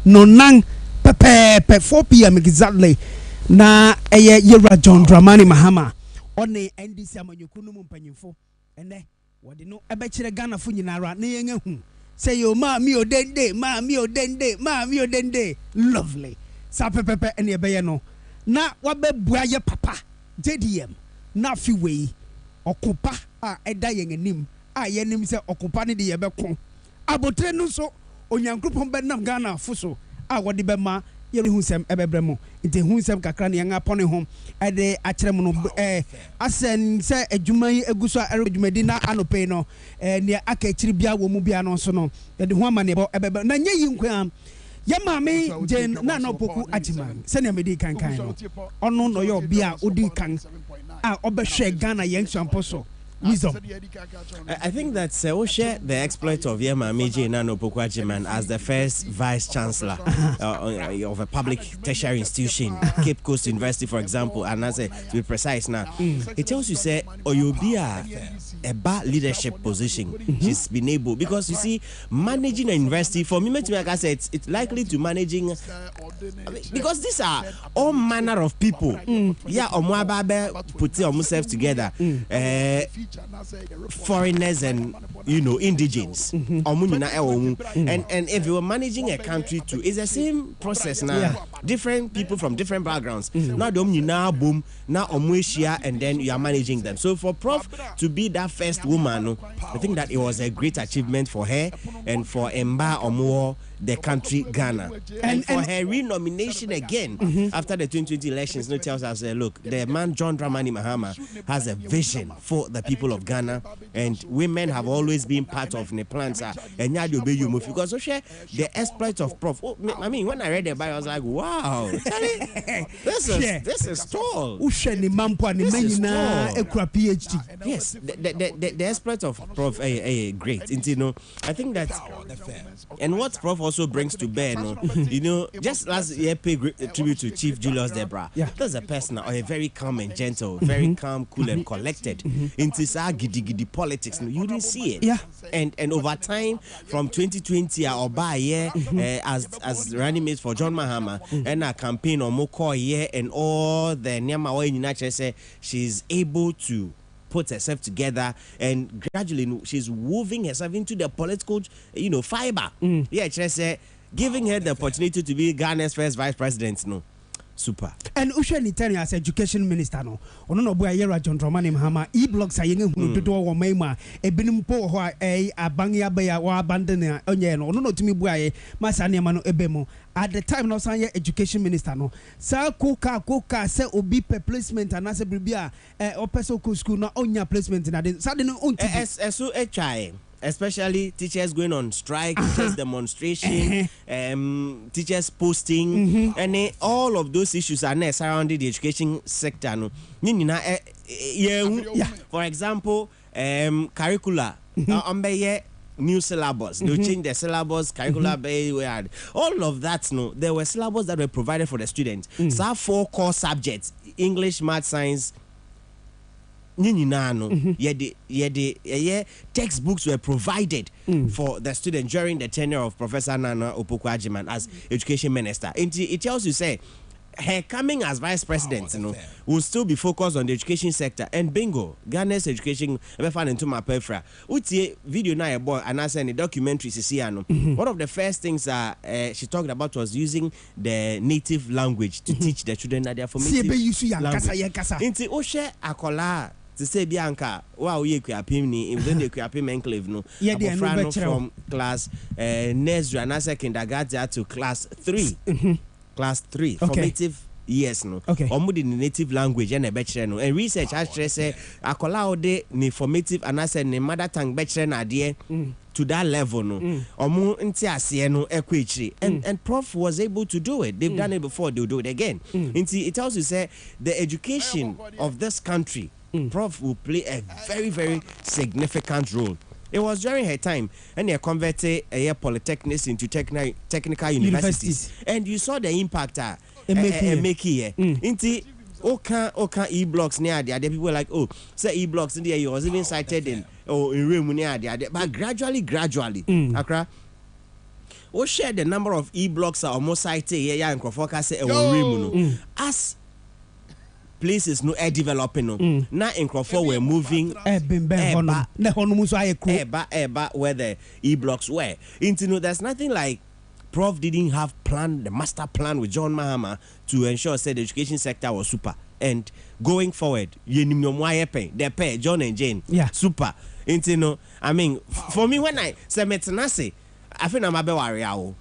no nang pepe 4 p.m. exactly. Na yera John Dramani Mahama on the NDC amanyukunu mpanyimfo ene wode no ebekire Ghana fo nyinara na yenhu say yo ma mi odende lovely sa pepe ene ebeye no na wabebua ye papa JDM na fi wei okopa a eda yen anim a yenim se okopa ne de yebekon abotre no so onyankopon benam Ghana fo so a wode be ma yehu sem ebebremo nti hu sem kakra ne yanga pone hom ede akyerem no asen se adwuma yi eguso adwumadi na anope no ne aka kyiri bia wo mu bia no so no ede hu amane ebebe na nye yi nkwa ya mame jen na no poku ajiman se ne medi kankan no ono no yo bia odi kan a obehwe Ghana yen champoso wisdom. I think that share the exploit of Yema Meji Nano Pokwajiman as the first vice chancellor of a public tertiary institution, Cape Coast University, for example, and as to be precise now, it tells you say Oyobia a bad leadership position. She's been able because you see managing a university for me, like I said, it's likely to managing because these are all manner of people. Yeah, Omwababe put themselves together. Foreigners and indigenes and if you were managing a country too, it's the same process now. Different people from different backgrounds. Now boom, now omweshia, and then you are managing them. So for Prof to be that first woman, I think that it was a great achievement for her and for Emba Omo, the country Ghana, and for her renomination again after the 2020 elections. No tells us, look, the man John Dramani Mahama has a vision for the people of Ghana, and women have always been part of the plans. And because the exploit of Prof. I mean, when I read the Bible, I was like, wow, this is tall. Yes, the exploit of Prof. Great. I think that, and what Prof also brings to bear, just last year pay tribute to Chief Julius Debra. There's a person, a very calm and gentle, very calm, cool and collected. Into giddy politics, you didn't see it. And over time, from 2020 or by year, as running mates for John Mahama and a campaign on Moko year and all the Nyamawa in United say she's able to put herself together, and gradually she's weaving herself into the political, fiber. Just giving her the opportunity to be Ghana's first vice president. Super. And Usha Nitani as education minister no. Ono no boya yera John Dramani Mahama e-blogs ayenga hunu dodo wo maima ebenimpo ho abangia beya wa abandon onye no. Ono no tumi boya masa ne ma no ebemo. At the time no sanye education minister no. Sa koka se obi per placement anase bibia opeso school na onya placement na de. Sa de no onti. So HI. Especially teachers going on strike, teachers demonstration, teachers posting, and all of those issues are now surrounding the education sector. No, for example, curricula, new syllabus. They change the syllabus, curricula, all of that. No, there were syllabus that were provided for the students. So 4 core subjects: English, Math, Science. Textbooks were provided for the students during the tenure of Professor Nana Opoku-Agyeman as education minister. And it tells you, say, her coming as vice president, will still be focused on the education sector. And bingo, Ghana's education, into my perfra. Uti video na a boy and I send a documentary. One of the first things she talked about was using the native language to teach the children that they are formative language. Inti Oshe Akola. To say Bianca, wow, ye Kuapimni, even the Kuapim enclave, no, from class nursery and as a kindergarten to class 3. Class 3, formative years, no. Or the native language and a bachelor, no. And research actually say, Akola de ni formative and I said, ni mother tongue bachelor idea to that level, no. Or more no equity. And Prof was able to do it. They've done it before, they'll do it again. It also say the education of this country. Prof will play a very, very significant role. It was during her time, and they converted polytechnics into technical universities. And you saw the impact make here. Into Oka e-blocks near the other people like, oh, say e-blocks in there, you was even cited in room near the other. But gradually, Accra, we share the number of e-blocks are almost cited here and Krofoka say as places no air developing no. Now in Crawford we're moving where the e-blocks were. Into there's nothing like Prof didn't have planned the master plan with John Mahama to ensure said the education sector was super. And going forward, they pay John and Jane. Yeah. Super. Into no, I mean, for me when I say metanasi, I think I'm a warrior. No,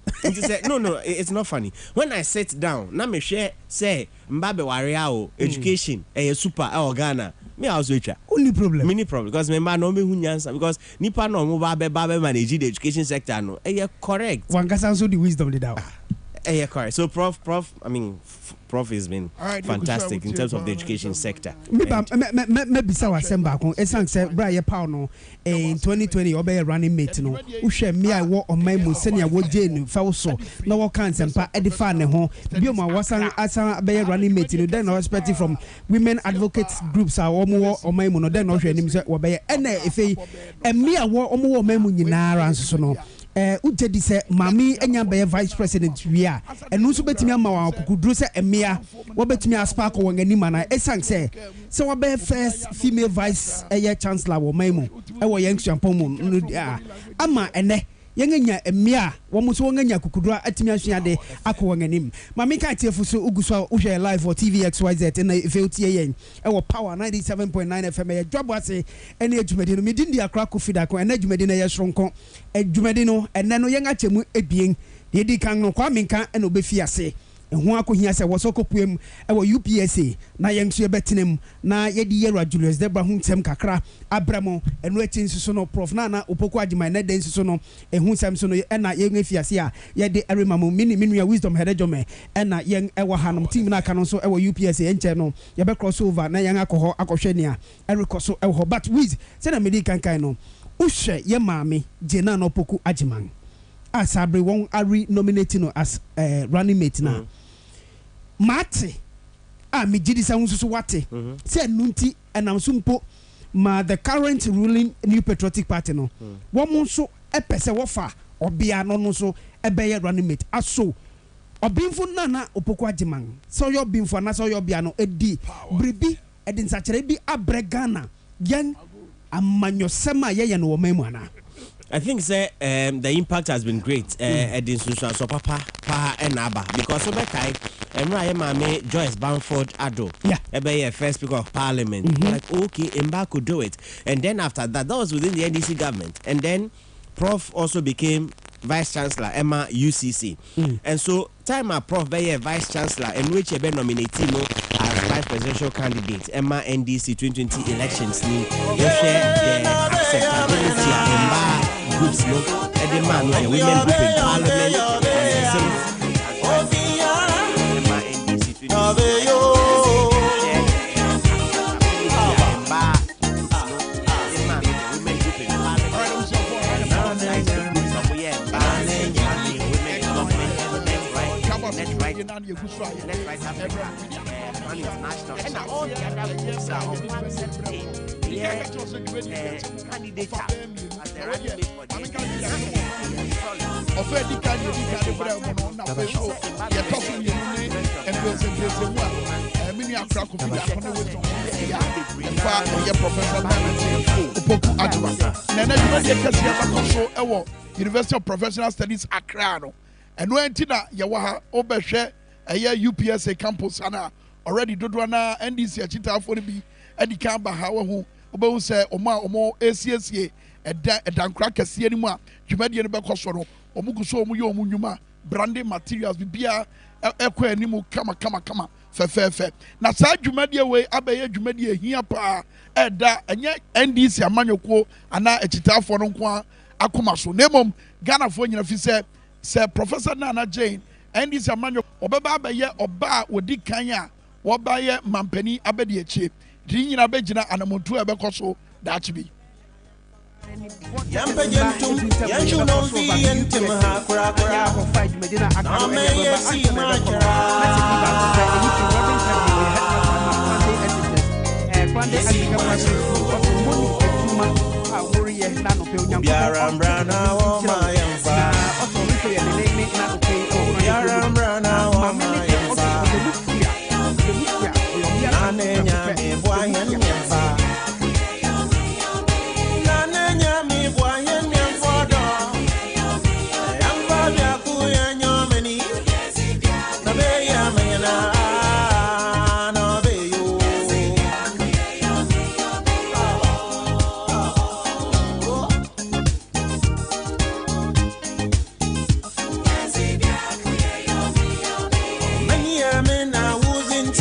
it's not funny. When I sit down, na me share say Mbabe warrior education super Ghana. Me also only problem. Mini problem because me man no me hunyansa because nipa no mo ba manage the education sector no. Correct. One can also the wisdom the down. Correct. So Prof, Prof has been fantastic in terms of the education sector. Maybe so I send back on. It's say Brian Pauno in 2020 obey running mate no. Ushe me I walk on my senior wo Jane Fauso. No what can sempa edify ne ho. Bioma wasan asan be running mate no then no expect from women advocate groups are omo on my no then no hwe nim say wo be ene efe me I wo omo my mu nyinara nso no. Ujedi se mami enya be vice president wia enu so betimi ama wa kukudru se emia wo betimi aspark wo ngani mana esan se wo be first female vice chancellor wo maimu wo yen champon mu ama ene yengenya emia wo muso wongenya kukudru atimi asuade akọ nganim mami ka tiefu so uguso uhwe live for TVXYZ na FOTA yen wo power 97.9 FM ya job ase ene adwumadi no medin dia kra kofida ko ene adwumadi na ye soronko adwumadi no ene no yenga chemu ebien de di kan no kwa menka ene obefi ase ehu akohia se wosokopuem ewo UPSA na yenso yebetenem na yedi Yera Julius Debra huntem kakra abramo enu echi nsuso no Prof na Opoku Agyeman na den nsuso no ehu nsem so no na yenga fiase a yedi eremamu minua wisdom hedejome na yen ewo hanom team na aka no so ewo UPSA enche no yebe crossover na yen akoho akohwe nia erekoso ewo but wiz se na medi kankan no uhwe ye maame Jena na Opoku Agyeman asabre won ari nominating no as running mate na Mate me jidi sa nsusu wate say nunti enamsumpo ma the current ruling New Patriotic Party no wo mo nso epese wo fa obia no so ebeye running mate aso obinfo na Opoku Agyeman so yo binfo na so yo bia no edi bribi edin sachere bi abregana yen amanyosema ye no wo mamu ana. I think the impact has been great. Edin Susan so papa and Abba because over time Mame Joyce Bamford Ado ebe first speaker of parliament like okay Mba could do it, and then after that was within the NDC government, and then Prof also became Vice Chancellor Emma UCC, and so time Prof be Vice Chancellor in which be nominated as Vice Presidential candidate Emma NDC 2020 elections ni share the acceptability Emma groups no the man the women group in parliament University of Professional Studies Accra no and when tina yawaha obehwe UPSA campus ana already dodwana NDC achita afo bi edika ba ha wo obehu se omo ACSA edankra kase ni mu a dwumade ne bekoso no omuguso omu ye omu nwuma branding materials bibia ekwa animu kama fefefe na saa dwumade we abeye dwumade ehia pa eda enye NDC amanyoko ana achita afo no nko akoma so nemom Ghana fo nyina fi se Professor Nana Jane NDC amanyo obeba abeye oba wodi kan a woba ye mampani abedi echi di nyina begina anamontu ebekoso dachi bi Yampejentum yanchuno fi yentem ha kura Biara brana wo ma yamfa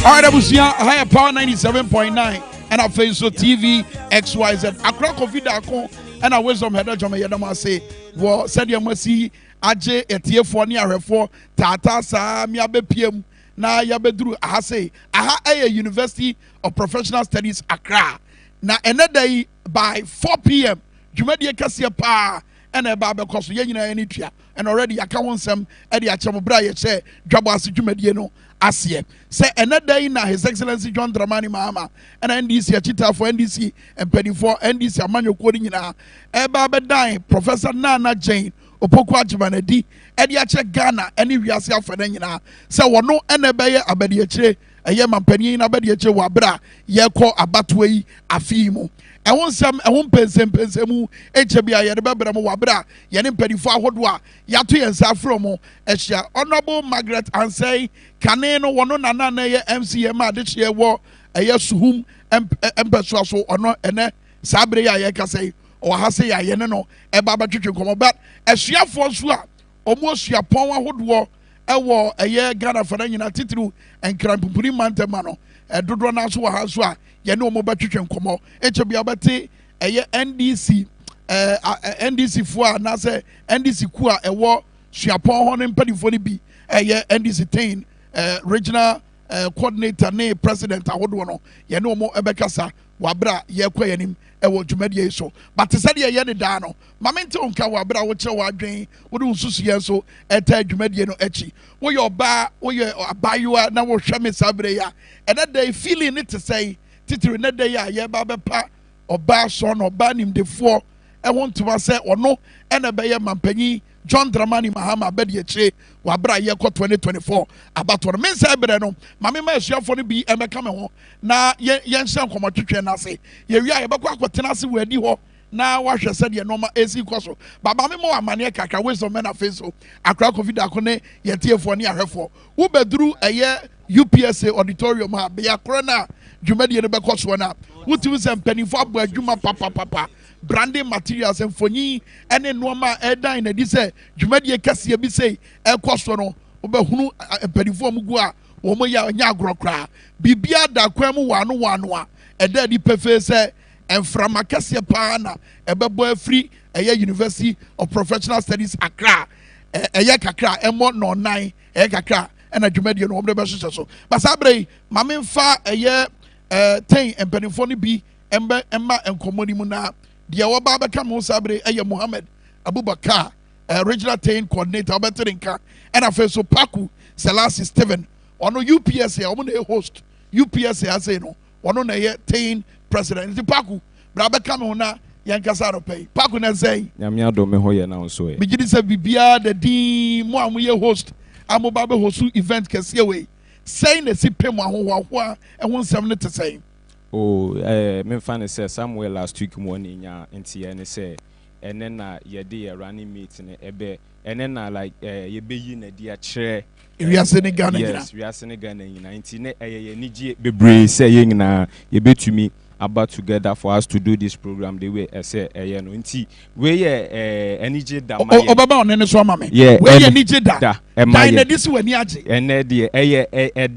Alright, Abusia, higher power 97.9 and our face so TV XYZ. Accra Coffee Dako and our wisdom header Jama Yadama say, well, said you must see Aje etie for ni arefo tata sa mi abepiem na yabedru aha say aha a University of Professional Studies Accra na enedai by 4 p.m. Jumadi kase pa and eba bekoso ye nyina ani tua and already aka wonsem e de acham bra ye che dwabo ase jumadi no asye say enedai na His Excellency John Dramani Mahama and NDC achita for NDC and penny for NDC amanyoko nyina eba bedan Professor Nana Jane Opoku Agyeman di edi ache Ghana eni wiase afana nyina se wono ene beye abadi akire eye mampani na abadi akire wa bra ye ko abatwe yi afi mu ehun sam ehun pensempensemu eche bia ye de bebra mu wa bra ye ne mpanifo ahodo a yato ye nsa afro mu ehia Honorable Margaret Ansay kane no wono nana na ye MCM adehye wo eye suhum empeso so ono ene sabre ya ye kasai or has a yenno, a baba chicken come about a share for sua, almost your power would war, a war a year Ghana for any titru and crampuri mantemano, a dudrona sua haswa, yeno mobile chicken come out, HBABT, a year NDC, NDC for Nasa, NDC Kua, a war, she upon him penny for the B, a year NDC 10, regional coordinator, nay, president, I would want to, no more Ebekasa, Wabra, ye quayanim. Ewo dwumadie so but said ye ne da no mamente onka wa bra wo kire wa adwen wo de ususu ye so eta dwumadie no achi wo ye oba wo ye abayoa na wo hwe me sabre ya ena day feeling it to say titiri na day ya ye ba bepa oba so no oba nimdefo e won to say ono ena be ye mampanyi John Dramani Mahama abedi akire wa bra ye ko 2024 abato no mensa bre no mame ma asuafo no bi emeka me ho na ye nhyɛ nkomotwetwe na se ye wi a ye bɛkɔ akɔtena se wadi hɔ na wahwɛ sɛ de normal AC kɔ so baba me mo amane kakra wisdom na face so akra covid akone ye tiefo ne ahwɛfo wo beduru eye UPSA auditorium ha be yakora na dwumadi ne bɛkɔ so na wotimi sɛ mpanifo abo adwuma papa branding materials and fonyi ene noma edan na di se dwumadie kase bi sei ekoso no obehunu mpanifo mugu a wo mo ya nya agrokra bibia da kwan mu wano a eda di pefe se enframa kase pa na ebebo afri eye University of Professional Studies Accra eye kakra emo no nine eye kakra ena dwumadie no wo de be hyehyɛ so basabre mame mfa eye ten mpanifo no bi emma enkomoni mu na the Wababa Kamu Sabre, Muhammad Abubakar, regional team coordinator, Beterinka, and a face of Paku, Selassie Steven, on UPSA, on a host, UPSA, I say no, on a team president, the Paku, Braba Kamuna, Yankasaro pay, Paku na say, Yamiado Mehoya now so. Begin to be Bia, the D, Moamuye host, Amobaba Hosu event, Kasiaway, saying the Sipema, and 170 to say. Oh, me fan say somewhere last week morning ya nti ya ne say and then ye dey running meeting ebe and then like ye be yi na dia kire we are sending Ghana. Yes, we are sending Ghana nti ne ye niji bebre say ye nyina ye betumi about together for us to do this program the way I say no nti we ye enije da ma ye obaba on ne so ma me we ye enije da na this we ni age ene de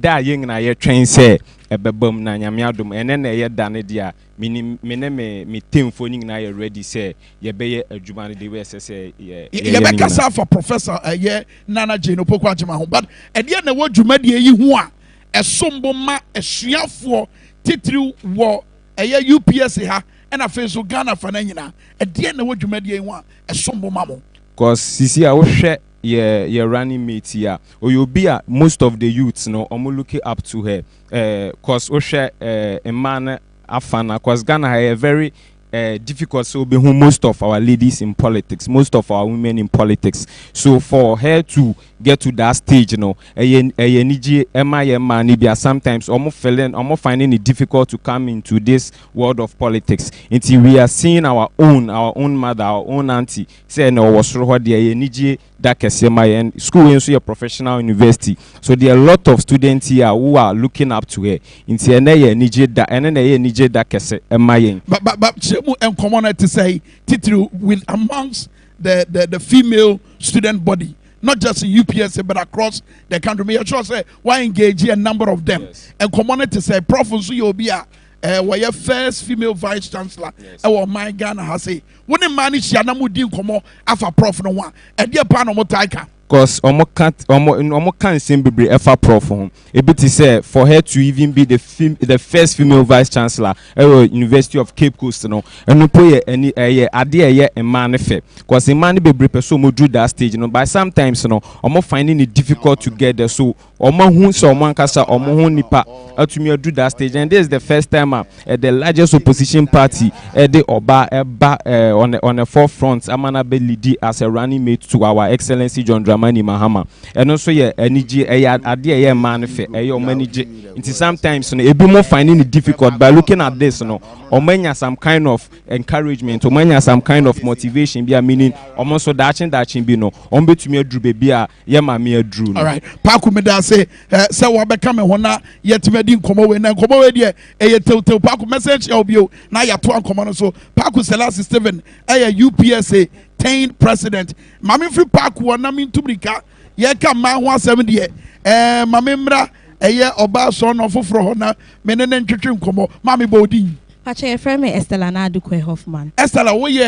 da ye nyina ye twen say ebebam na nyame adom ene na ye da ne dia me temfo nyina ye ready say ye be ye adwuma ne the way say ye be kasa for professor ye Nana Jane Opoku Agyeman ho but e de na wo dwuma de yi ho a esombo ma esuafo titiri wo eye UPSA ha and afei so Ghana fa na nyina e de na wo dwuma de yi ho a esombo ma mo cause sisi a wo hwe ye running mate here Oyobia most of the youths no omo looking up to her cause o share a man afana cause Ghana are very difficult so be who most of our ladies in politics, most of our women in politics. So for her to get to that stage, you know, sometimes almost finding it difficult to come into this world of politics. Until we are seeing our own mother, our own auntie say no was that school is a professional university. So there are a lot of students here who are looking up to her. Until that and common to say titru with amongst the female student body not just in UPSA but across the country. May sure say why engage a number of them. And community say Prof nso ye obi a were first female vice chancellor my Ghana has say when manage ya na mu di nkomo afa Prof no wa e de pa no motaika. Because omo can same be ever prof home. It is say for her to even be the first female vice chancellor at University of Cape Coast no. And no pay any idea a man fe. Because a man be person mo do that stage no. But sometimes no omo finding it difficult to get there. So omo hun so omo kasa omo hun nipa to me do that stage. And this is the first time the largest opposition party the Oba on the forefront amana be lead as a running mate to our Excellency John Dramani Mahama. And also energy idea man fe manage. Until sometimes it be more finding it difficult by looking at this or some kind of encouragement or some kind of motivation be a meaning almost so that be no on be to me drew baby me drew. All right, Paku me da say we become hona yet me din komo we na komo we de tel Paku message e obi o na ya to an komo no so Paku Selassie Stephen UPSA 10th president mame free Paku wona min tumrika ye ka ma ho asem de mame mra oba so no foforo hona me ne ntwetwe nkomo mame bodi Pacha friend me Estella Nadukwe Hoffman. Estella we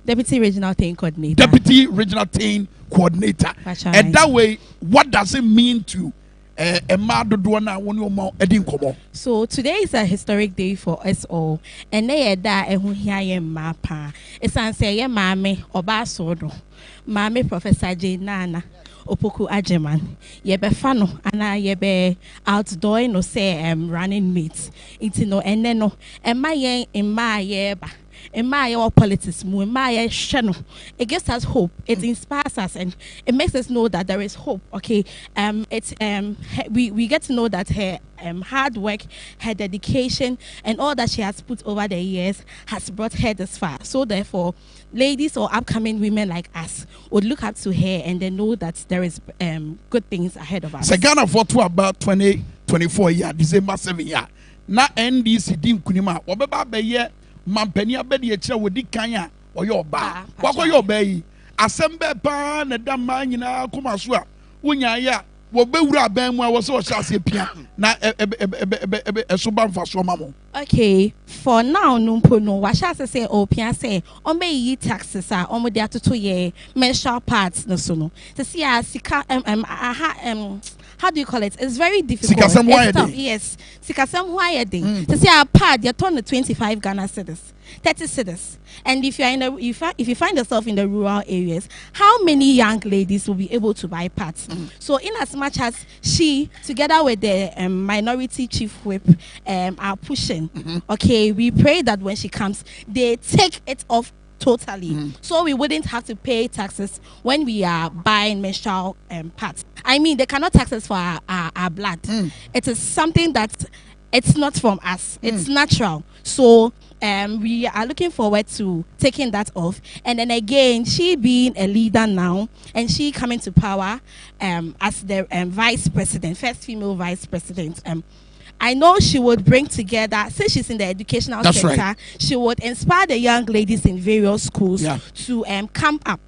Deputy Regional Team Coordinator. Deputy Regional Team Coordinator. And that way, what does it mean to So today is a historic day for us all. And they da mapa. It's answer mame oba sodo. Mame Professor J Nana Opoku Ajiman. Yebe fano ana yebe outdoor no say running mates. It's no and then no and my in my yeba. In my politics, it gives us hope. It inspires us, and it makes us know that there is hope. Okay, we get to know that her hard work, her dedication, and all that she has put over the years has brought her this far. So therefore, ladies or upcoming women like us would look up to her and they know that there is good things ahead of us. So Ghana for about 2024 year, December 7 year. Na NDC dim kunima. Wabeba be mampani abedi ekyira wodi kan a oyo oba kwakọ yo oba yi asembe pa na da man nyina koma so a wonya ya wo bewura ban mu a wo so hyase pia na eso ba mfa so mamo. Okay, for now numpo no wa hyase say opia say o me yi taxes a o mo de atoto ye menstrual parts no so no to see a sika how do you call it? It's very difficult. Yes. Sikasem Huayede. To see our pad, you're torn 25 Ghana cedis, 30 cedis. And if you're if you find yourself in the rural areas, how many young ladies will be able to buy pads? So in as much as she, together with the minority chief whip, are pushing, okay, we pray that when she comes, they take it off totally, so we wouldn't have to pay taxes when we are buying menstrual pads. I mean, they cannot tax us for our blood. It is something that it's not from us. It's natural. So we are looking forward to taking that off. And then again, she being a leader now, and she coming to power as the vice president, first female vice president. I know she would bring together, since she's in the educational sector, right, she would inspire the young ladies in various schools to come up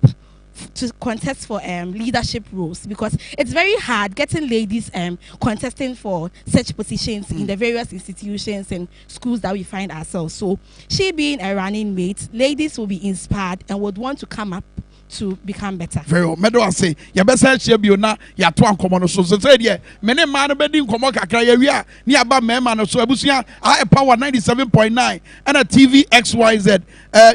to contest for leadership roles, because it's very hard getting ladies contesting for such positions in the various institutions and schools that we find ourselves. So she being a running mate, ladies will be inspired and would want to come up to become better. Very well. Medo I say, ya besa chebio na ya to ankomo no so say dey. Mene man be di nkomo kakra ya wi a ni aba mema no so abusia I power 97.9 and a TV XYZ.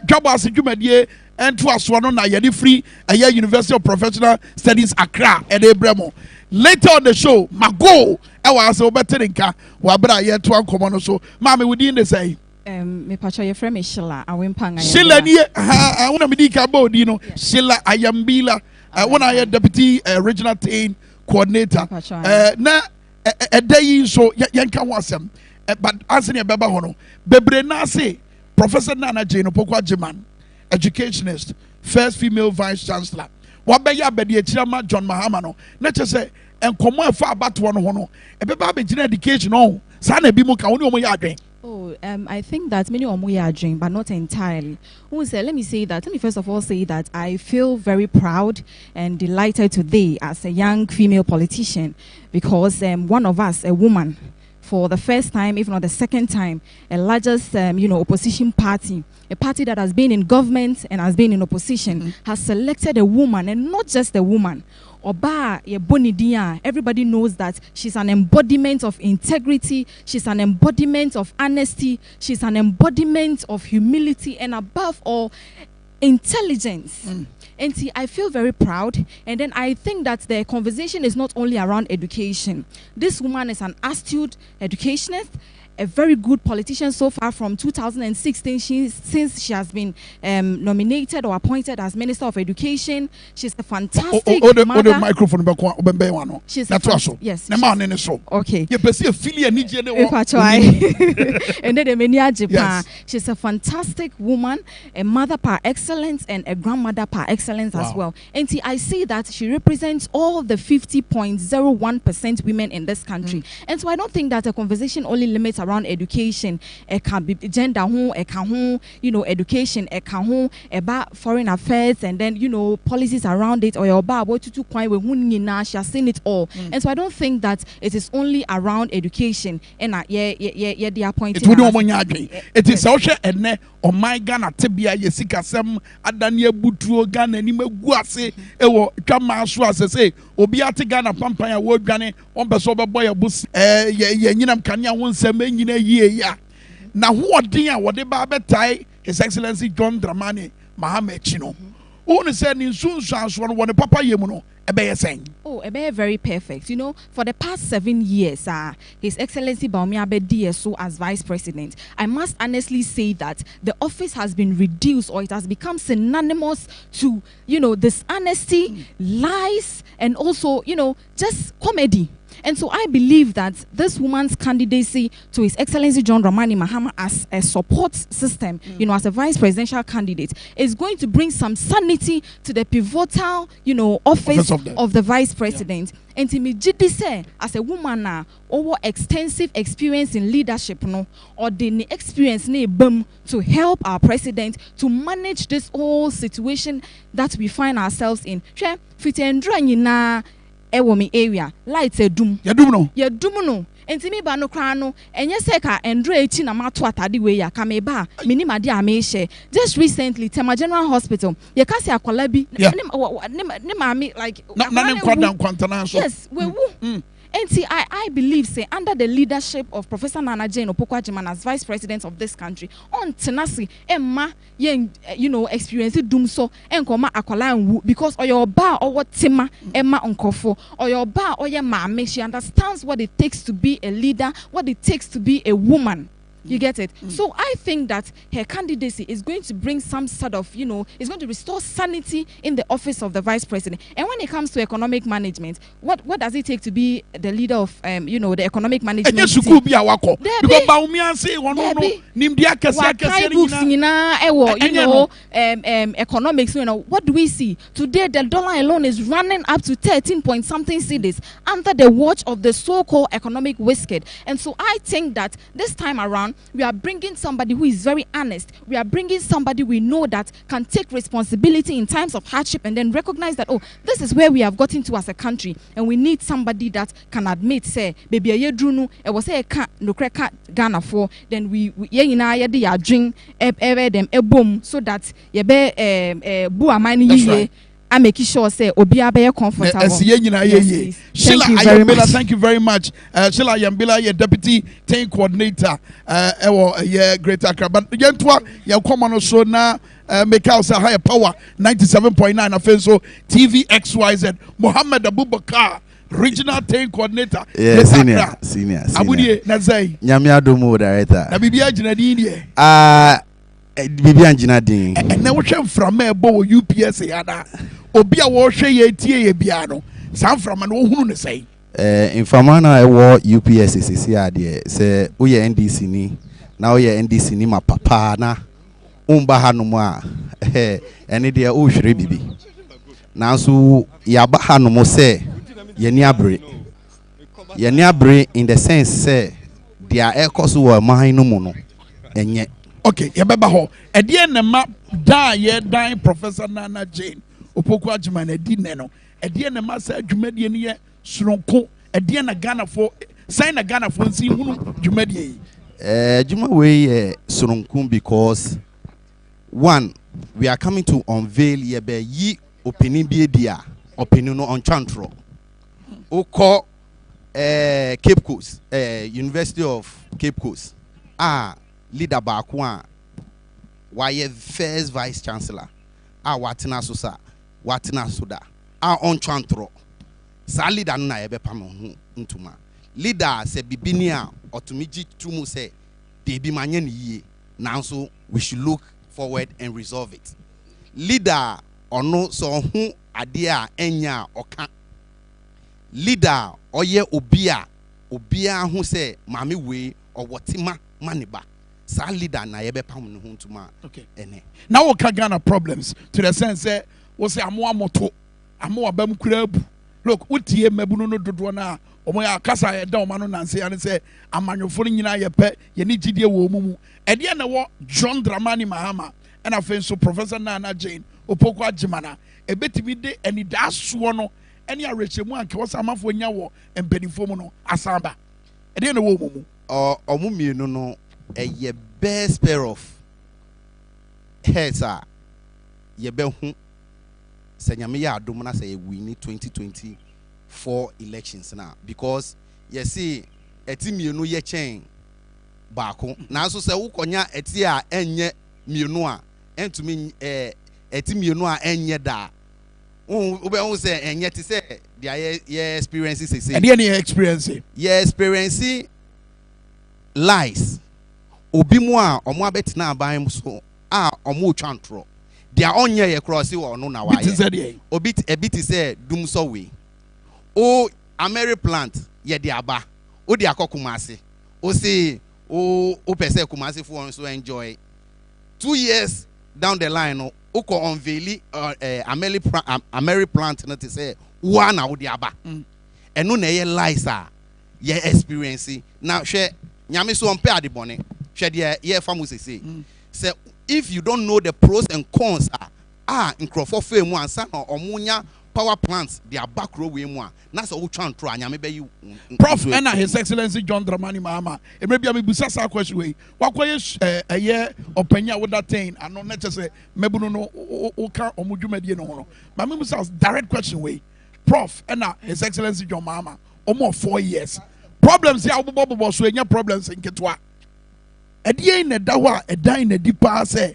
Dwabo asedwumadie ento aso no na ye free University of Professional Studies Accra e dey bremo. Later on the show, my goal e was obetenka wa bra ye to ankomo no so. Mama we dey say me pacho your friend Sheila Awimpanga. Sheila ni I want to be kabodi no Sheila Ayambila when I had deputy regional team coordinator na a day so yanka wasem but answer your baba hono bebre na say Professor Nana Jane Opoku Ajiman, educationist, first female vice chancellor wabeya bedi echirama John Mahama no na say enkomo efa abato no ho no e beba be education no sa na bi mu ka woni omo ya adwen. Oh, I think that many are dream, but not entirely. Let me first of all say that I feel very proud and delighted today as a young female politician because one of us, a woman, for the first time, if not the second time, a largest, opposition party, a party that has been in government and has been in opposition, has selected a woman, and not just a woman. Oba ye bonidia. Everybody knows that she's an embodiment of integrity. She's an embodiment of honesty. She's an embodiment of humility, and above all, intelligence. And see, I feel very proud. And then I think that the conversation is not only around education. This woman is an astute educationist, a very good politician so far from 2016 since she has been nominated or appointed as Minister of Education. She's a fantastic mother. The microphone She's that's also. Yes. Okay. And then Yes. She's a fantastic woman, a mother par excellence and a grandmother par excellence as well. And see, I see that she represents all the 50.01% women in this country. And so I don't think that a conversation only limits around education. It can be gender, it can, education, it can about foreign affairs, and then policies around it, or your what to she has seen it all. And so I don't think that it is only around education. And the appointed. It is also a oh my Ghana tibia yesika sem adane butuo Ghana ni maguase ewo twama so asese obi ate Ghana pampan a wo dwane on beso bebo ya bus ye nyinam kane a wonsem nyina yie ya na hoodin a wode ba betai His Excellency John Dramani Mahama Chino who said in soon so no one papa yemu no ebe saying ebe very perfect. For the past 7 years, His Excellency Bawumia Bediye as Vice President, I must honestly say that the office has been reduced, or it has become synonymous to, dishonesty, lies, and also, just comedy. And so I believe that this woman's candidacy to His Excellency John Dramani Mahama as a support system, as a vice presidential candidate, is going to bring some sanity to the pivotal, office of the vice president. And to me, say, as a woman now, over extensive experience in leadership, or the experience to help our president to manage this whole situation that we find ourselves in. Ewomi area lights edum yedum no entimi ba no kran no enye seka endro echi na mato atade we ya ka me ba minima de amehye just recently Tema General Hospital ye kasi akwala bi ne mami like na ne kwantana so yes we wu. And see, I believe, under the leadership of Professor Nana Jane Opoku-Agyeman as Vice President of this country, on tenacity, Emma, experience doom so, and koma akwala wu because or your bar or what Tima Emma unkofo or your bar or your mama, she understands what it takes to be a leader, what it takes to be a woman. You get it? So I think that her candidacy is going to bring some sort of, it's going to restore sanity in the office of the vice president. And when it comes to economic management, what does it take to be the leader of, the economic management team? Economics, what do we see? Today, the dollar alone is running up to 13 point something cedis under the watch of the so-called economic wizard. And so I think that this time around, we are bringing somebody who is very honest. We are bringing somebody we know that can take responsibility in times of hardship and then recognize that, this is where we have gotten to as a country. And we need somebody that can admit, say, baby, I drew it was a cat, no crack Ghana for, then we drink, them a boom, so that ye be bua mine. I make sure say Obia be comfortable. Sheila Ayambila, thank you very much. Sheila Ayambila, your deputy team coordinator. Greater Accra. But Yentwa, your common also now. Make us a higher power 97.9 offensive TV XYZ. Mohammed Abubakar, regional team coordinator. Yeah, senior. Abudi Nazai. Nyamia Domo director. Nabibia Jinadini. Bibian Jinadin. And now we from a bow UPS yada. Obia washe ye tie biano. Some from an who say. Infamana I wore UPS is here. Say, we are NDC ni. Now we are NDC ni ma papa na. Hanuма. And it dear Ushri Bibi. Now so Yabahanumo say, Yeniabre in the sense say. dia ɛkɔ so wɔ man no mu no ɛnyɛ. Okay, yɛbɛba hɔ ɛdeɛ na ma da yɛ dan Professor Nana Jane Opoku Agyeman ɛdi nɛ no ɛdeɛ na ma sɛ dwumadie no yɛ soronko ɛdeɛ na Ghana for sign na Ghana for nsi hunu dwumadie yi. Dwuma wei yɛ soronko because one, we are coming to unveil yɛbɛ yi opinion bi edi a opinion no ɔntwantoro okɔ Cape Coast University of Cape Coast leader baako a wayɛ first vice chancellor watena so sa watena so da ɔntwantoro saa leader no na yɛbɛpam ho ntoma leader sɛ bibi ni a ɔtumi gye tumu sɛ debi manyɛ ne yie nanso we should look forward and resolve it. Leader ɔno sɛ ɔho adeɛ a ɛnya ɔka leader ɔyɛ obia ho sɛ maame wei ɔwɔtima maniba saa leader na yɛbɛpam ne ho ntoma ɛnɛ. Now we can Ghana problems to the sense say we say amoa moto amoa bam kura abu look wotie mabunu no dodo na omo ya kasa yɛ da ɔma no nanse ya ne sɛ amanyofo nyina yɛ pɛ yɛ ni gidie wɔ mu ɛdeɛ na wɔ John Dramani Mahama ɛna afei so Professor Nana Jane Opoku Agyeman ebetimi de ani da soɔ no ɛne arekyemu anke wɔ samafo nya wɔ mpanimfo mu no asamba ɛdeɛ na wɔ mu ɔmo mienu no ɛyɛ best pair of heads a yɛbɛho sɛ nyame yɛ adom na sɛ yɛ win 2024 elections na because yɛsi ɛti mienu yɛ kyɛn baako nanso sɛ wokɔnya ɛti a ɛnyɛ mienu a ɛntumi ɛti mienu a ɛnyɛ da wobɛho sɛ ɛnyɛ te sɛ deɛ yɛ experience sese ɛdeɛ ne yɛ experience lies obi mu a ɔmo abɛtena aban so a ɔmo twantoro dia onye ye cross wo no na wa ye obi ebi ti say dum so we o ameri plant ye de aba o de akokuma ase o say o pese kumase fo so enjoy 2 years down the line no o ko unveil ameri plant no te say wa na o de aba eno na ye lies a ye experience na hwe nyame so ompe adebone hwe de ye famu say say if you don't know the pros and cons in Crawford fame one son or omunya power plants they are back row we mo na so wo twan tro anyame be you Prof and His Excellency John Dramani Mahama e maybe am busa sa question we wakoye eye opanya with that thing and no just say mebunu no o ka omudwumadie no ho no ma me busa direct question we Prof and His Excellency John Mahama almost 4 years problems ya obobo so enya problems nketwa ɛdeɛ na da hɔ a ɛdan na di paa sɛ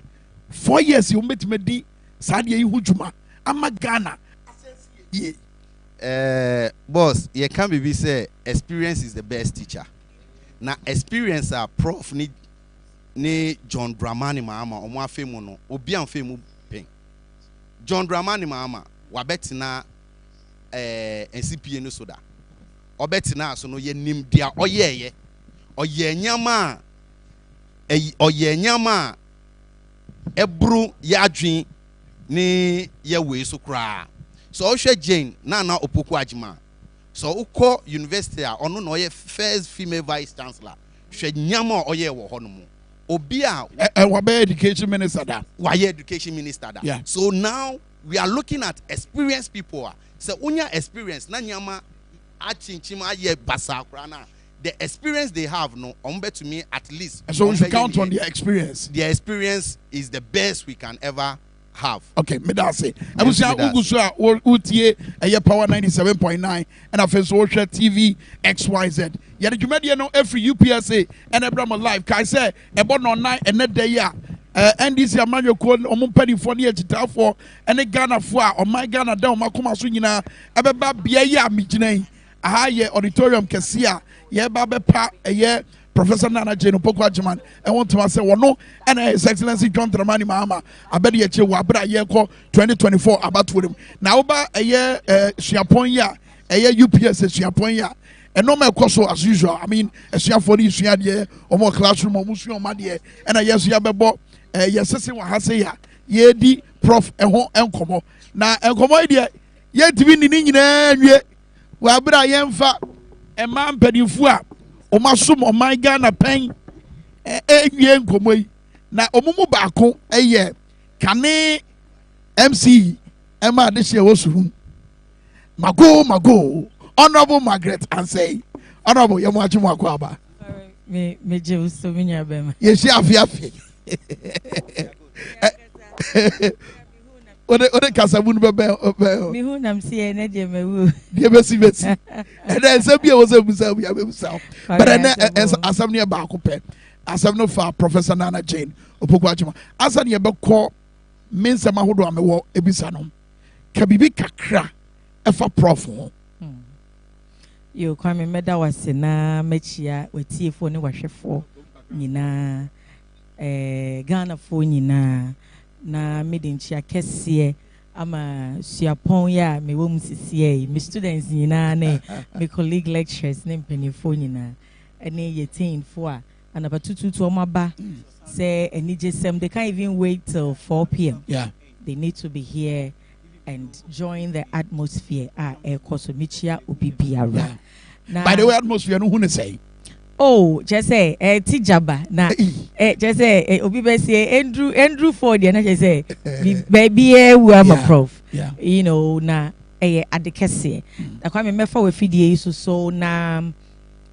4 years you metime di saa deɛ yi ho dwuma ama Ghana boss you can be say experience is the best teacher na experience a prof ni John Dramani Mahama ɔmo afɛ mu no obi amfɛ mu pen John Dramani Mahama wabɛtena NCPA no so da ɔbɛtena so no yɛ nim dia ɔyɛɛyɛ ɔyɛ nyama oye nyama ebru yadwin ni ye we so kra so ohwe Jane Nana Opoku Agyeman so ukọ university a ono na oye first female vice chancellor hwe nyama oye wo ho no mu obi a wabe education minister da waye education minister da yeah. So now we are looking at experienced people so unya experience na nyama achinchima ye basa kra na the experience they have no to me at least so we should count on their experience. Their experience is the best we can ever have. Okay, me da say abusia ugusu a utie eye power 97.9 and afenso wo hwe TV XYZ ye de dwumade no every UPSA and Abraham live kai say ebo no 9 ene day a NDC amanyoko omo mpanifo ne agitafo ene Ghana fo a oman Ghana da omakoma so nyina ebeba bia yi a miginan aha ye auditorium kese a ye ba be pa eye Professor Nana Jane Opoku Agyeman and want to say wono and His Excellency John Dramani Mahama abedi eche wa bra ye ko 2024 about with him now ba eye suapon ya eye UPS suapon ya and no me so as usual I mean suafo ni sua de omo classroom omo sua ma de and yes ya bebo yesese wa ha say ya ye di prof eho enkomo na enkomo de ye timi ni nyina nwie wa bra ye mfa ema mpadinfu a omasum oman Ghana pen enwie nkomo yi na omumu baako eye kane MC Emma de she wosu mago Honorable Margaret Ansay Honorable Yamuachi Mwakwaba me je so minya bema yeshi afi ode kasabun bebe mi hu nam sie na de mewu de besi and then say be was abusa we abusa but then asam ne ba ko pe asam no for Professor Nana Jane Opoku Agyeman asa ne be ko mensama hodo amewo ebisa no ka bibi kakra efa prof ho yo kwame meda wase na machia watiefo ne wahwefo nyina Ghana fo nyina na medinchia kese ama suapon ya me wom sisiye me students nyina ne me colleague lecturers ne mpanifo nyina ene yetin fo a anaba tututu omaba say enije sem they can't even wait till 4 p.m. Yeah, they need to be here and join the atmosphere ekosomichia obibiara. By the way, atmosphere no who say. Oh, just say tijaba na just say obi be say Andrew Ford na just say baby we am a prof. Yeah. You know na adekese. Da kwa me mefa we fidie so na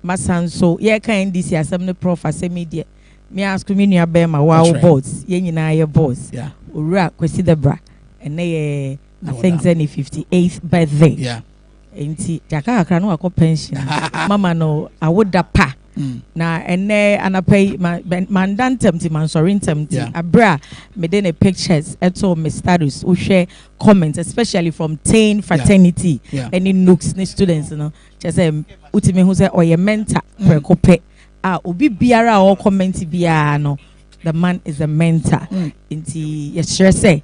masan so ye kan this asem no prof asem media. Me ask me nua be ma wow boss. Ye nyina ye boss. Yeah. Owura Kwesi Debra and I think then 58th birthday. Yeah. Enti jaka akra no akọ pension. Mama no awoda pa. Na ene anapay mandantem ti mansorentem ti abra me dey pictures eto me status o share comments especially from Tain fraternity any nooks ne students no just say utime hu say oye mentor prekope obi biara o comment biara no the man is a mentor inti yesre say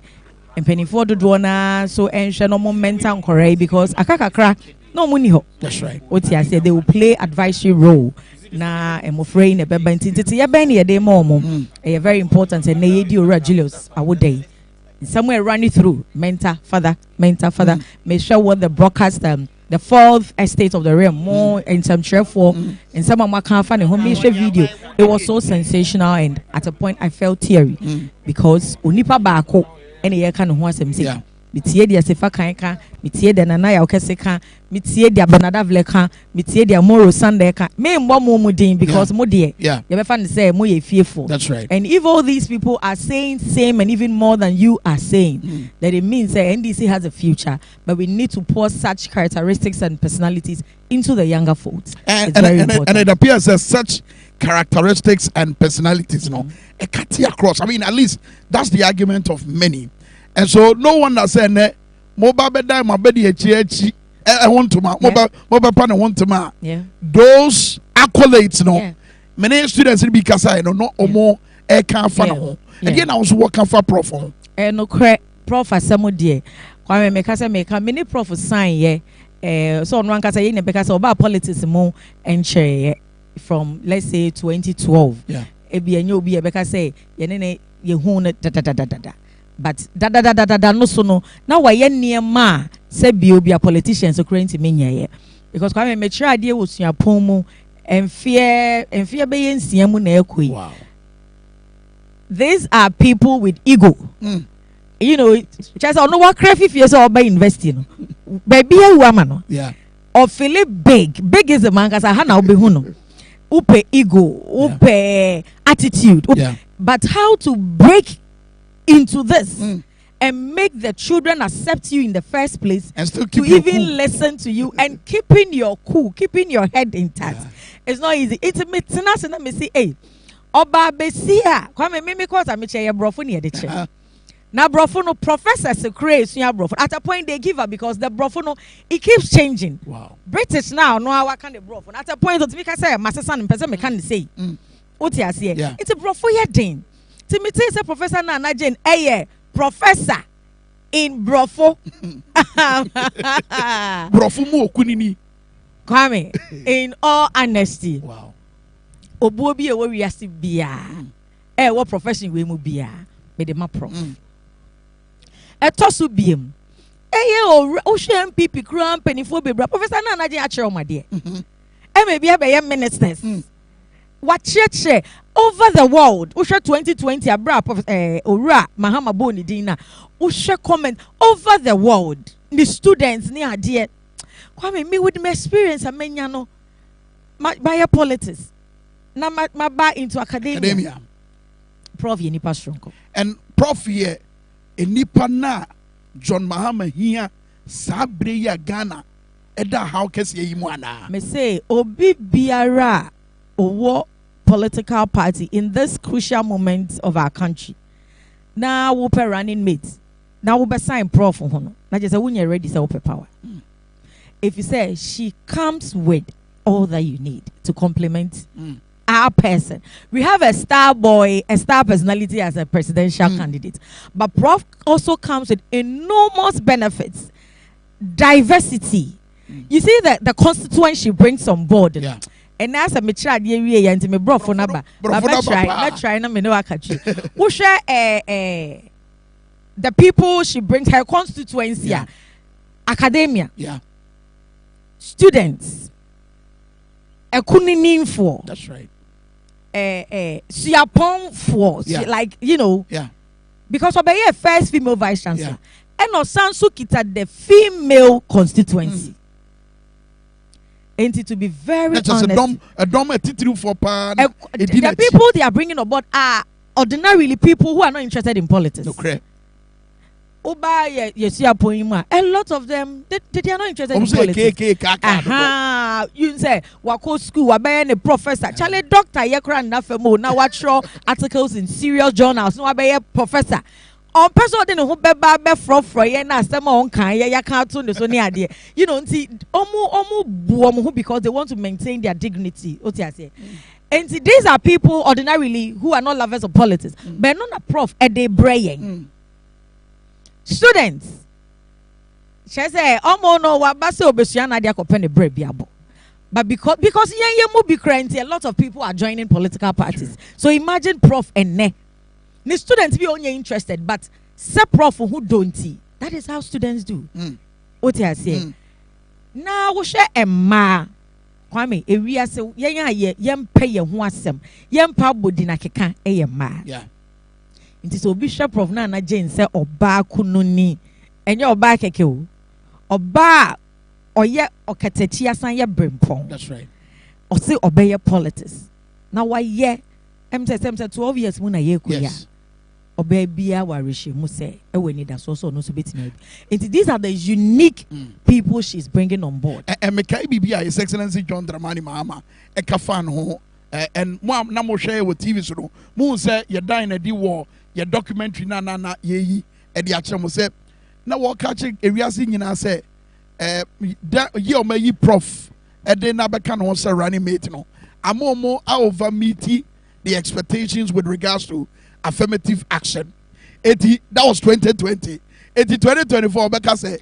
empenifo dodo na so enhwe no mo mentor nkore because akakakra no money ho. That's right. What I said they will play advisory role. Na I'm afraid ne beba ntiti ya ben ye dey more very important and ne yedi ora Julius awodai somewhere running through mentor father make sure what the broadcast the fourth estate of the realm more in some for and some of my can find a home video. It was so sensational and at a point I felt teary because unipa baako any year can who was say mitie dia sefa kan ka mitie dia nana ya okese ka mitie dia Bernarda Vle ka mitie dia Moro Sunday ka me mbo mo mudin because mo de you be fan say mo ye fearful. That's right. And if all these people are saying same and even more than you are saying that it means that NDC has a future, but we need to pour such characteristics and personalities into the younger folks. And it appears that such characteristics and personalities a cut across. I mean, at least that's the argument of many. And so no one that said ne mobile bed my bedi echi I want to mobile pan want to ma those accolades many students be kasa no more e can fan and then I also work for prof no correct prof asemo de kwa me kasa me ka many prof sign ye so no kasa ye ne be kasa about politics mo enche from let's say 2012 e bi enye obi e be kasa ye ne ye hu ne da but da no so no na wa ye niema se bi obi a politicians so current menya ye because kwa me try ade wo suapon mu enfie be ye nsia mu na ekoi. Wow. These are people with ego. You know, just no what crazy fie so oba university no baby e wama no or feel big is the man cause ha na obi hu no upe ego upe attitude but how to break into this and make the children accept you in the first place and still to even listen to you and keeping your cool, keeping your head intact. It's not easy. It's a me say, hey, Oba Besia, come me cause I'm a brofo near the chair. Now brofo no professor se create ya brofo. At a point they give up because the brofo no it keeps changing. Wow. British now no our kind of brofo. At a point that we can say master son person me can say. Oti say it's a brofo here thing. Timothy is a professor Nana Jane, professor in Brofo. Brofo mo kunini. Kwame, in all honesty. Wow. Obuobi e we yasi bia. What profession we mu bia? Me de ma prof. Etosu biem. O hwe MPP kran penifo bebra. Professor Nana Jane a kire o ma de. maybe be ministers. Wacheche over the world. Usha 2020 abra Ora Mahama Boni Dina. Usha comment over the world. The students ni adie. Kwame me with my experience amenyano by politics. Na ma ba into academia. Prof ye nipa strong. And Prof ye nipa na John Mahama here sabre ya Ghana eda how kesi ye mu ana. Me say obi biara owo political party in this crucial moment of our country. Now we pe running mates. Now we be sign Prof hono. Na just say when you ready say open power. If you say she comes with all that you need to complement our person. We have a star boy, a star personality as a presidential candidate. But Prof also comes with enormous benefits. Diversity. You see that the constituent she brings on board. Yeah. And as a mature dear and me bro for number. Let's try na me no akachi. We share the people she brings, her constituency, academia. Yeah. Students. Ekuninin for. That's right. Siapong for. Like, you know. Yeah. Because of the first female vice chancellor. And Osansu kita the female constituency. And to be very honest. A dom titru for pan. The people they are bringing aboard are ordinarily people who are not interested in politics. No correct. Oba Siapong, a lot of them they are not interested in politics. You say wako school wabe a professor. Chale doctor yekra nafemo na watch articles in serious journals. No wabe professor. On person who be fro ye na asema on kan ya kan to ne so ne ade. You know, nti omu buom because they want to maintain their dignity. And these are people ordinarily who are not lovers of politics. But not a prof at they braying. Students. She say omo no wa ba se obesua na dia kopɛ ne bread biabo. But because yen mu bi cranty, a lot of people are joining political parties. So imagine prof and ne. The students be only interested, but se prof who don't see. That is how students do. What I say. Now we share a ma. Kwame, area se yen pay ye ho asem. Yen pa bodi na keka e ma. Yeah. It is Bishop Prof Nana Jane say oba kununi. Enye oba keke o. Oba oye okatechi asan ye brempong. That's right. Or say obey politics. Now why ye? I'm say 12 years muna ye kuya. Yes. Obey bia warishi mu say e we need so no so betime. These are the unique people she's bringing on board. And me kai bibia His Excellency John Dramani Mahama e ka fan ho and mo na mo share with TV so no. Mo say ye die na di war your documentary na ye e di akyere mo say na wo ka che ewiase nyina say ye o mayi prof e de na beka no say running mate no amomo over meet the expectations with regards to affirmative action. That was 2020. 2024 beka say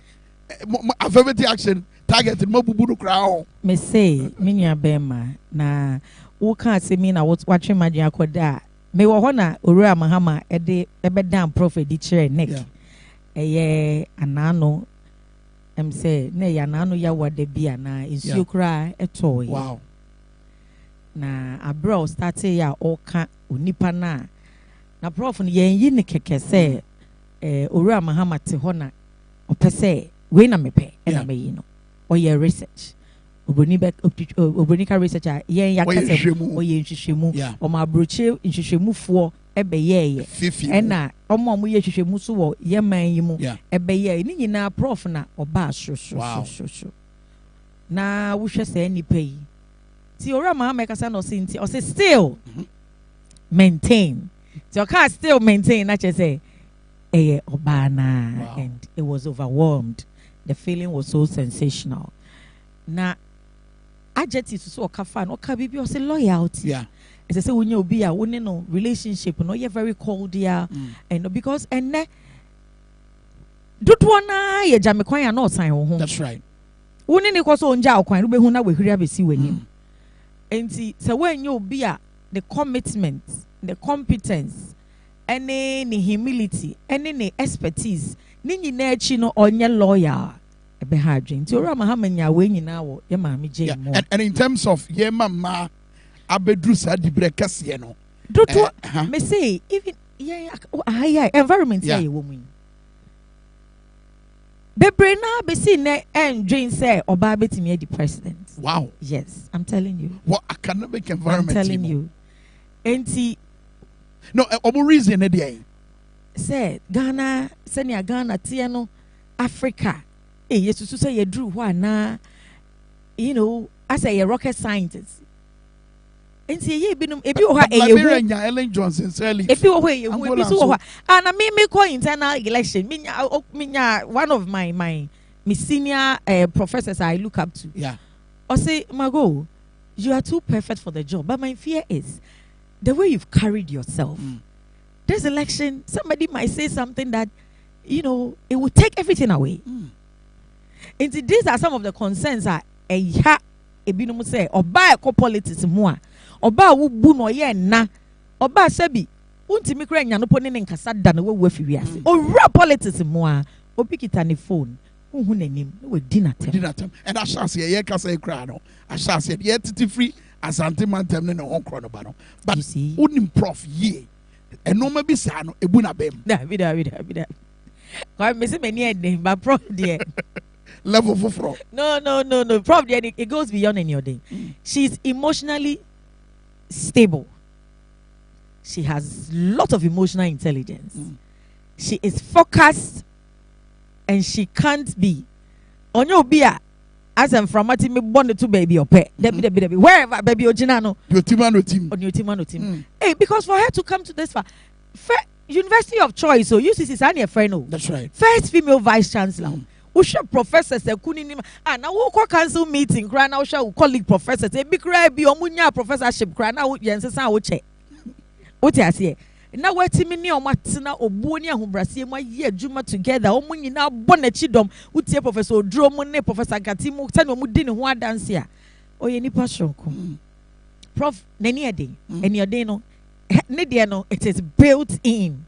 affirmative action targeted mo bubu crowd. Me say minya bema na wo kan say me na watch imagine akoda me wo ho na Owura Mahama ebe dan prophet di kire neck eye anano say na ya anano ya wade bia na insuo kra etoy. Wow. Na abro start ya oka onipa na prof no yen yi ne keke say Owura Mahama te ho na opese we na mepe na me yi no oye research obonika researcher yen yakata oye nhwehwemu o ma broche nhwehwemu fo ebeye ena omo ye nhwehwemu so wo ye man yi mu ebeye ni nyina prof na oba so na wo hwe say nipa yi ti Owura Mahama kasa no sinti o say still maintain ti o can still maintain na che say obana and it was overwhelmed. The feeling was so sensational. Na adjective so oka fan oka bibi o say loyalty. Yeah. As I say when you be a no relationship no you very cordial and because and dodo na ye jame kwan ya no sign ho. That's right. Woni ne kwaso onja okwan ru be hu na we huri abesi wanim. Enti say when you be a the commitment, the competence, any humility, any expertise, ni nyina echi no onye lawyer. ebe ha adwen nti owura mahama nya we nyina wo ye maame gye mo and in terms of ye mama abedru sa dibre kase no doto me say even yeah environment yeah ye wo mu bebre na be see na endwen say oba betimi edi president. Wow. Yes, I'm telling you. What academic environment? I'm telling you. Enti no obo reason e dey say Ghana senior Ghana tie no Africa yesusu say ye drew ho ana you know as a rocket scientist. Enti ye binum ebi wo ha Liberia Ellen Johnson Sirleaf ebi wo ho ye hu ebi so wo ha ana me call internal election minya one of my senior professors I look up to. Yeah. Or say Mago, you are too perfect for the job, but my fear is the way you've carried yourself. This election, somebody might say something that, you know, it will take everything away. And these are some of the concerns that ebinum say oba eko politics mu a oba wo bu no ye na oba sabi untimi kra nya no poni ne nkasa da na wo afi wiase owura politics mu a obi kita ne phone who nanim we dinner time and I shall say ye kasa kra no I shall say ye titi free asante mantem ne ho kro no ba no but unim prof ye eno ma bi sa no ebu na bem da vida kwa me se many eden but prof there level for no prof there it goes beyond any other. She's emotionally stable. She has lot of emotional intelligence. She is focused and she can't be onyo bia as I'm from Mati me born to baby or pet debi wherever baby ojina no your team no team hey because for her to come to this far University of Choice so UCC is any friend no that's right first female vice chancellor usha professor sekuni ni na wo ko council meeting kra na usha colleague professor e bi kra bi omunya professorship kra na yensesan wo che wo ti ase na watimi ne omatena obuo ne ahobrase mu aye adwuma together omu nyina bɔ na chidom utie professor Oduro mu ne professor Gatimu tani omu di ne ho adanse a oye nipa shonko prof nani eden eni eden no ne de no it is built in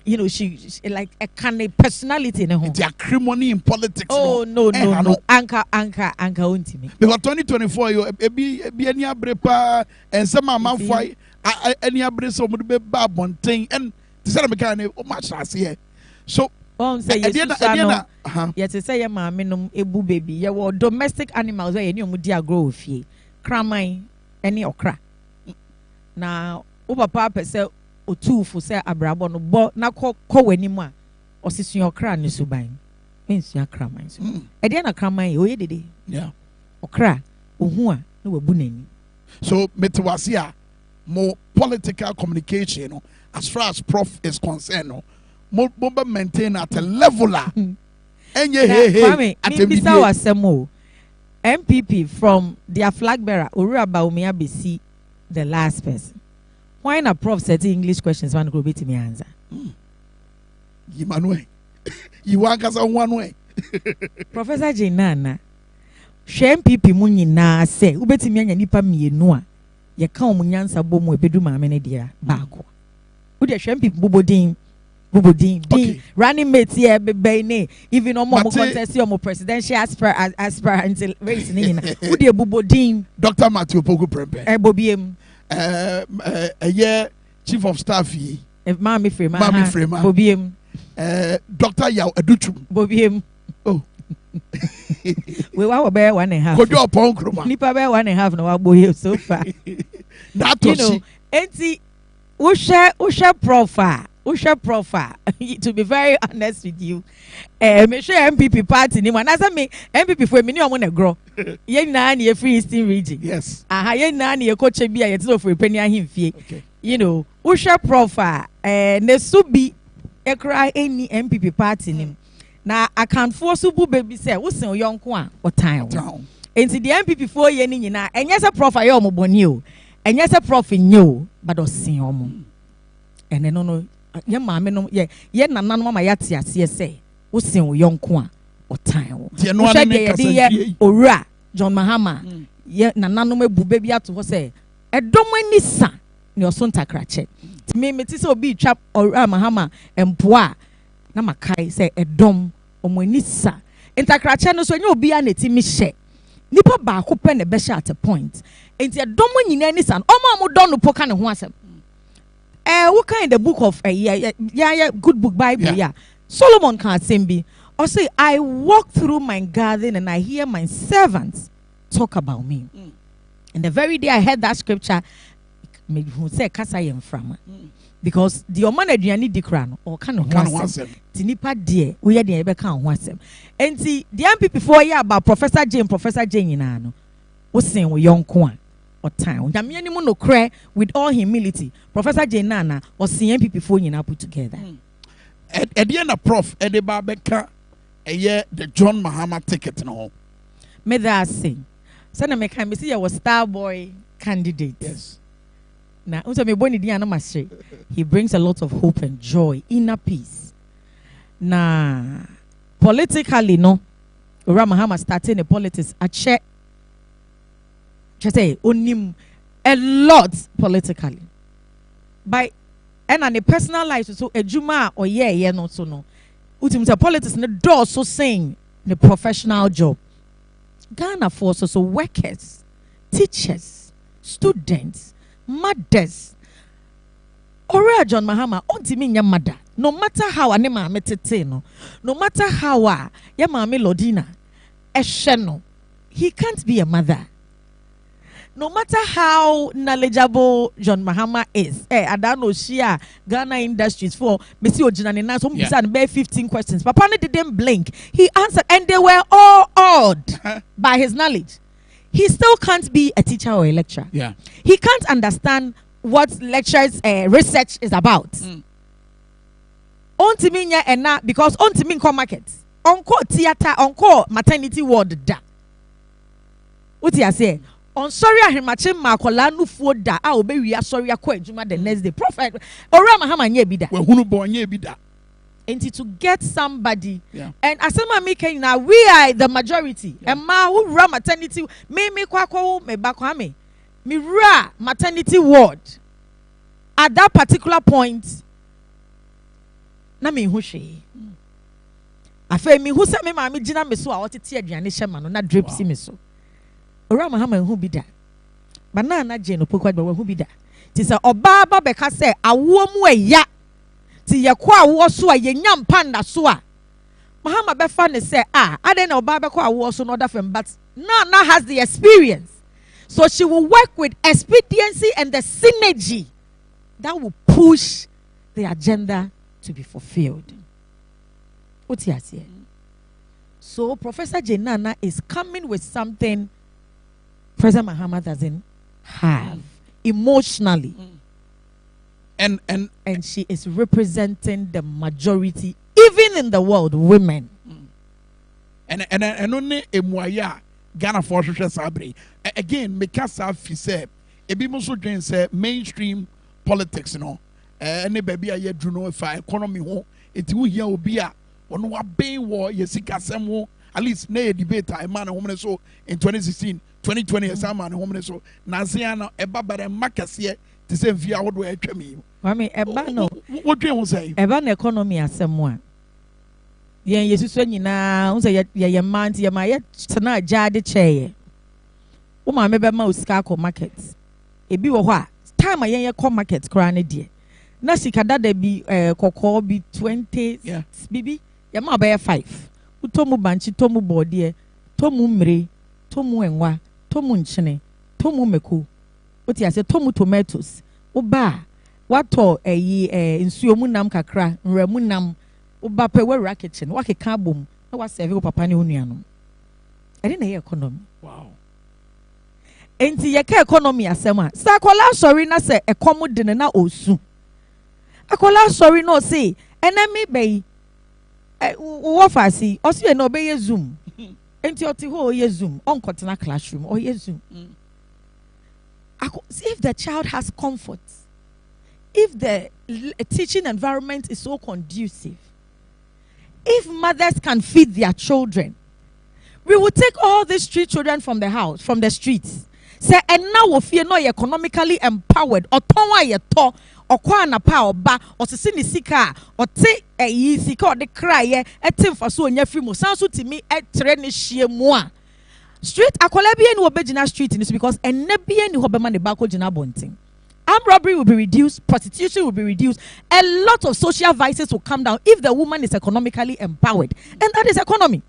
you know she like a kind of personality in her home. It's acrimony in politics. Oh no anka untimi because 2024 yo ebi eni abrepa and some man foi any abre so mo be ba bonten and te say me kan o ma chase here so on say yes say say ma me nom ebu baby ye wo domestic animals wey ni omu di agro ofie kraman eni okra na o papa pese otufu say abrabo no bo na ko wani mu a osisua okra ne suban ensua kraman so e de na kraman o ye dede yeah okra ohu a na wabu nani so metwase a more political communication, you know, as far as prof is concerned, no, more maintain at a level. And hey, MPP from their flag bearer, Ura Baumia BC, the last person. Why not prof said English questions one group to me answer? You want us on one way. Professor Jinana, MPP Muni na say, Ubetimi and Nipa me noa. Ye ka omunyansa bom ebedu maame ne dia baako wo de hwem people bubodin running mate here bebe ne even omo contest omo presidential aspirant race ne nyina wo de bubodin Dr. Matthew Poku Prempe bobiem chief of staff yi Mami Frema bobiem Dr. Yaw Aduchum bobiem oh we were bear 1.5. Could you upon Kroma? Nipa bear 1.5 no boy so far. That you know, enti usha profile. To be very honest with you, me share MPP party ni as me MPP for me ni omo na grow. Ye na na Free Eastern region. Yes. Aha ye na na coach bia ye tino for penny ahimfie. Okay. You know, usha profile ne subi ekra any MPP party ni. Na account for subu baby say wo sen yonko a otan wo enti the MPP for ye ni nyina enye se prof aye omo boni o enye se prof nyo but o sen omo ene no ye maame no ye nananom ma yate ase se wo sen yonko a otan wo ye owura John Mahama ye nananom ebu baby ato ho se edom ani sa ne oso ntakrache ti me ti se obi twa owura Mahama empoa na makai say edom omwanisa ntakrache no so enye obi a neti mi hye nipa ba ko pe ne be hye at a point enti edomo nyina ni san omo do no po ka ne ho asem what kind the book of good book Bible yeah. Solomon can say be or say I walk through my garden and I hear my servants talk about me. And the very day I heard that scripture, me who say kasa yem from because the oman aduane di kra no or kan ho asem ti nipa de we ye de be kan ho asem enti the MPP before ya about Professor Jane nyina no wo sen wo yonko a or time nyame ni mu no kra with all humility Professor Jane Nana or sen MPP before nyina put together at the end of prof e de ba beka the John Mahama ticket no me that say na me kan me see your star boy candidate yes. Now, he brings a lot of hope and joy, inner peace. Now, politically, no, Ura Mahama starting the politics. I check, just say, onim a lot politically. By and on the personal life, so a juma or no, so no. Utim politics in the door, so saying the professional job. Ghana forces so workers, teachers, students. Mothers. Ora John Mahama ontimi nya mother. No matter how ane ma metete no. No matter how ya maame Lodina ehwe no. He can't be a mother. No matter how knowledgeable John Mahama is. Adano shia Ghana Industries for Messi Ojina ne na so mbisa be 15 questions. Papa ne didn't blink. He answered and they were all awed by his knowledge. He still can't be a teacher or a lecturer. Yeah. He can't understand what lectures research is about. Ontiminya ena because ontimin ko market. Onko theater, onko maternity ward da. Uti ase on sorry ahemache makola nufuo da a obewi asori akọ adwuma the next day. Prophet Ora Mahama nye bi da. We hunu bo nye bi da. And to get somebody, and asema me now we are the majority. And ma who run maternity, me kwako me bakwame, me ra maternity ward. At that particular point, na me hushi. Afe me who say me ma me jina me so a what ti aduane shema no na drip si me so. Ora Mahama hu bi da. Bana na je no pokwa ba hu bi da. Ti say oba ba be ka say awo mu eya. Ti yakwa wo so a yenyam panda so a Mahama befa ne say ade na oba bekwa wo so no other fam but now has the experience, so she will work with expediency and the synergy that will push the agenda to be fulfilled. What you say? So Professor Jenana is coming with something President Mahama doesn't have emotionally. And she is representing the majority, even in the world, women. And only emuaya Ghana for Sabre. Again, Mikasa fi say, ebi muso dwen say mainstream politics no. Any baby aye druno if economy ho, eti wo hia obi a ono wa ben wo yesika sem ho at least na debate a man woman so in 2016, 2020 as man woman so na zia na eba bare makase ti say via wo do atwa mi. Mami eba no. What do you say? Eba na economy asem a. Yen yesusu nyina, unse ye man ti ye ma ye tena jade chair. Wo ma me be ma osika ko market. Ebi wo ho a time yen ye ko market kra ne de. Na sika dada bi kokko bi 20 bibi ye ma be 5. Utomu banchi tomu bode, tomu mre, tomu enwa, tomu nchene, tomu meko. Oti ase tomu tomatoes. Oba wato nsuo mu nam kakra, nra mu nam. Oba pe we kitchen, wa keka bom, na wa serve wo papa ne onuanom. Ade na ye economy. Wow. Enti ye ka economy asem a. Sa akola sorry na se ekomu de ne na osu. Akola sorry no say, enemy be wo fasi, osu ye no be ye Zoom. Enti oti ho ye Zoom, onkotena classroom or ye Zoom. If the child has comfort, if the teaching environment is so conducive, if mothers can feed their children, we will take all these street children from the house, from the streets. Say, and now we feel no economically empowered. Or tonwa ye to, ɔkɔ anapa ɔba ɔsese ne sika a ɔte ɛyi sika ɔde kraeɛ ɛte mfa so onya firi mu san so timi ɛtere ne hyia mu a street akɔla bi ni wɔbɛgyina street ni so because ɛnɛ bi ni hɔ bɛma ne ba akɔgyina abɔnten. Armed robbery will be reduced, prostitution will be reduced, a lot of social vices will come down if the woman is economically empowered, and that is economy.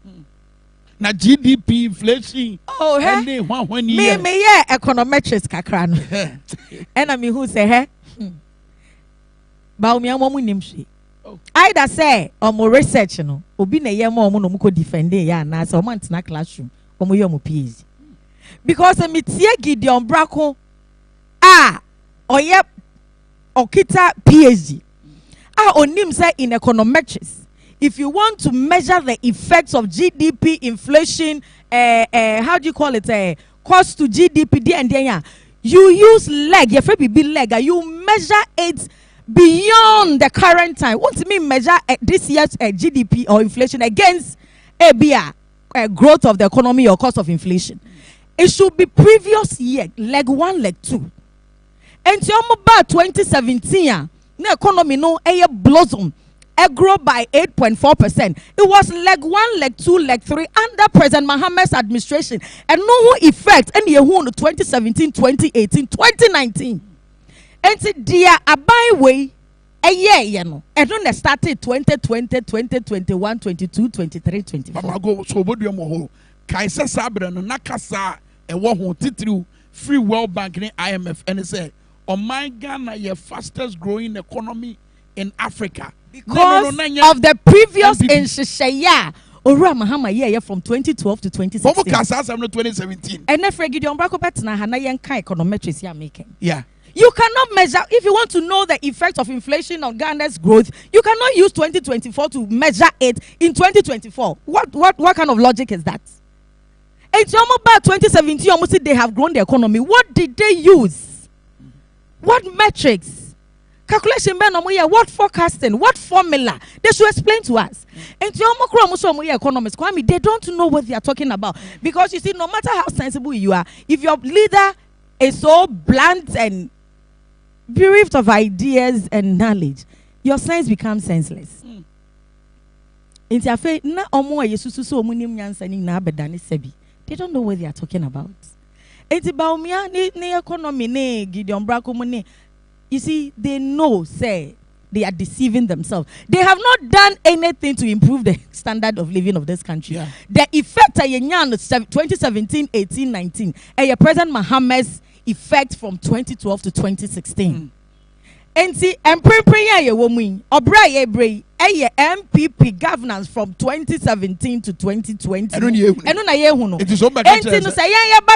Na GDP inflation. Oh, hey. Me yeah econometrics kakra no. And I mean who say hey? Ba omi amomu nimshi. Either say omo research no, obi na ye mo omo no muko defend ya na say omo antina classroom, omo ye omo PhD. Because me tie Gideon Brako oye okita PhD. Onim say in econometrics. If you want to measure the effects of GDP, inflation, how do you call it? Cost to GDP, you use leg, you measure it beyond the current time. What do you mean measure this year's GDP or inflation against a growth of the economy or cost of inflation? It should be previous year, leg 1, leg 2. And about 2017, the economy no blossom. Grow by 8.4%. It was leg 1, leg 2, leg 3 under President Mohammed's administration, and no effect any year 2017, 2018, 2019. And dear abai way a year, you know, and when started 2020, 2021, 22, 23, 24. Mama go so bodu mo Kaisa Sabra no nakasa e wo ho titiriu free World Bank and IMF and say, "Oh my Ghana, your fastest growing economy in Africa." Because of the previous Nshishaya, Ora Mahama year from 2012 to 2016. 2017. And if Gideon Brako Betna Hanayan econometrics you are making. Yeah. You cannot measure, if you want to know the effect of inflation on Ghana's growth, you cannot use 2024 to measure it in 2024. What kind of logic is that? It's almost about 2017, almost they have grown the economy. What did they use? What metrics? Calculation, what forecasting, what formula? They should explain to us. And economists, they don't know what they are talking about. Because you see, no matter how sensible you are, if your leader is so blunt and bereft of ideas and knowledge, your science becomes senseless. They don't know what they are talking about. You see, they know, say, they are deceiving themselves. They have not done anything to improve the standard of living of this country. Yeah. The effect of 2017, 18, 19, and President Mohammed's effect from 2012 to 2016. And see, MPP governance from 2017 to 2020. And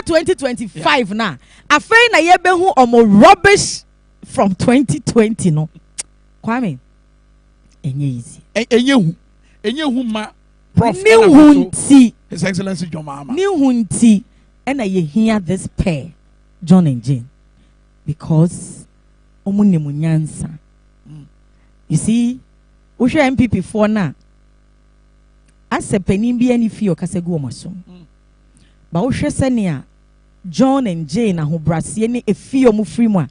2025 now. Afraid na yebehu omo rubbish from 2020 no. Kwame. Enye easy. Enye ma prof. New hunti. His Excellency John Mahama. New hunti. And I hear this pair, John and Jane, because omune munyansa. You see, ushe MPP for na. Ase penin bi ani fi okasegu omasom. Ba ushe senia John and Jane aho brasie ne efi omu free mu a.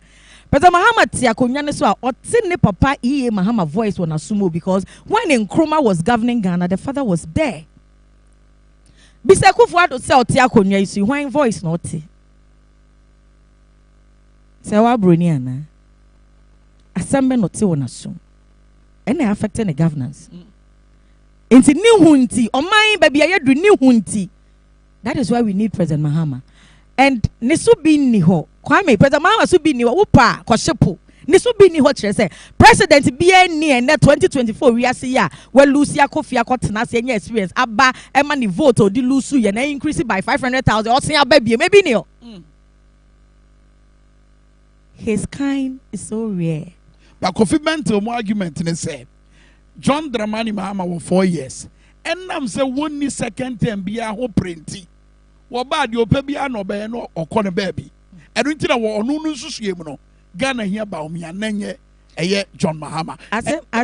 President Mahama tiakonya ne so a ote ne papa EA Mahama voice on asumo because when Nkrumah was governing Ghana, the father was there. Bisa Kufuor say ote akonya isi when voice no ote. Say wa broni ana. Asambe no te on asum. And they affecting the governance. Into new hunti, or my baby, I do new hunti. That is why we need President Mahama. And Nisubi Niho, Kwame, President Mahama Subi Niho, Upa, Koshepo, Nisubi Niho, say, President BN and 2024, we are see ya, where Lucia Kofi Kotanasi and experience, Abba, Emani vote or the Lusu, and increase it by 500,000, or say, baby, maybe Niho. His kind is so rare. But Kofi Mental more argument and say John Dramani Mahama for 4 years. And I'm say 1 second term be a whole printy. What bad your baby no be no or corner baby. I don't think I want no no Ghana here about me and then John Mahama.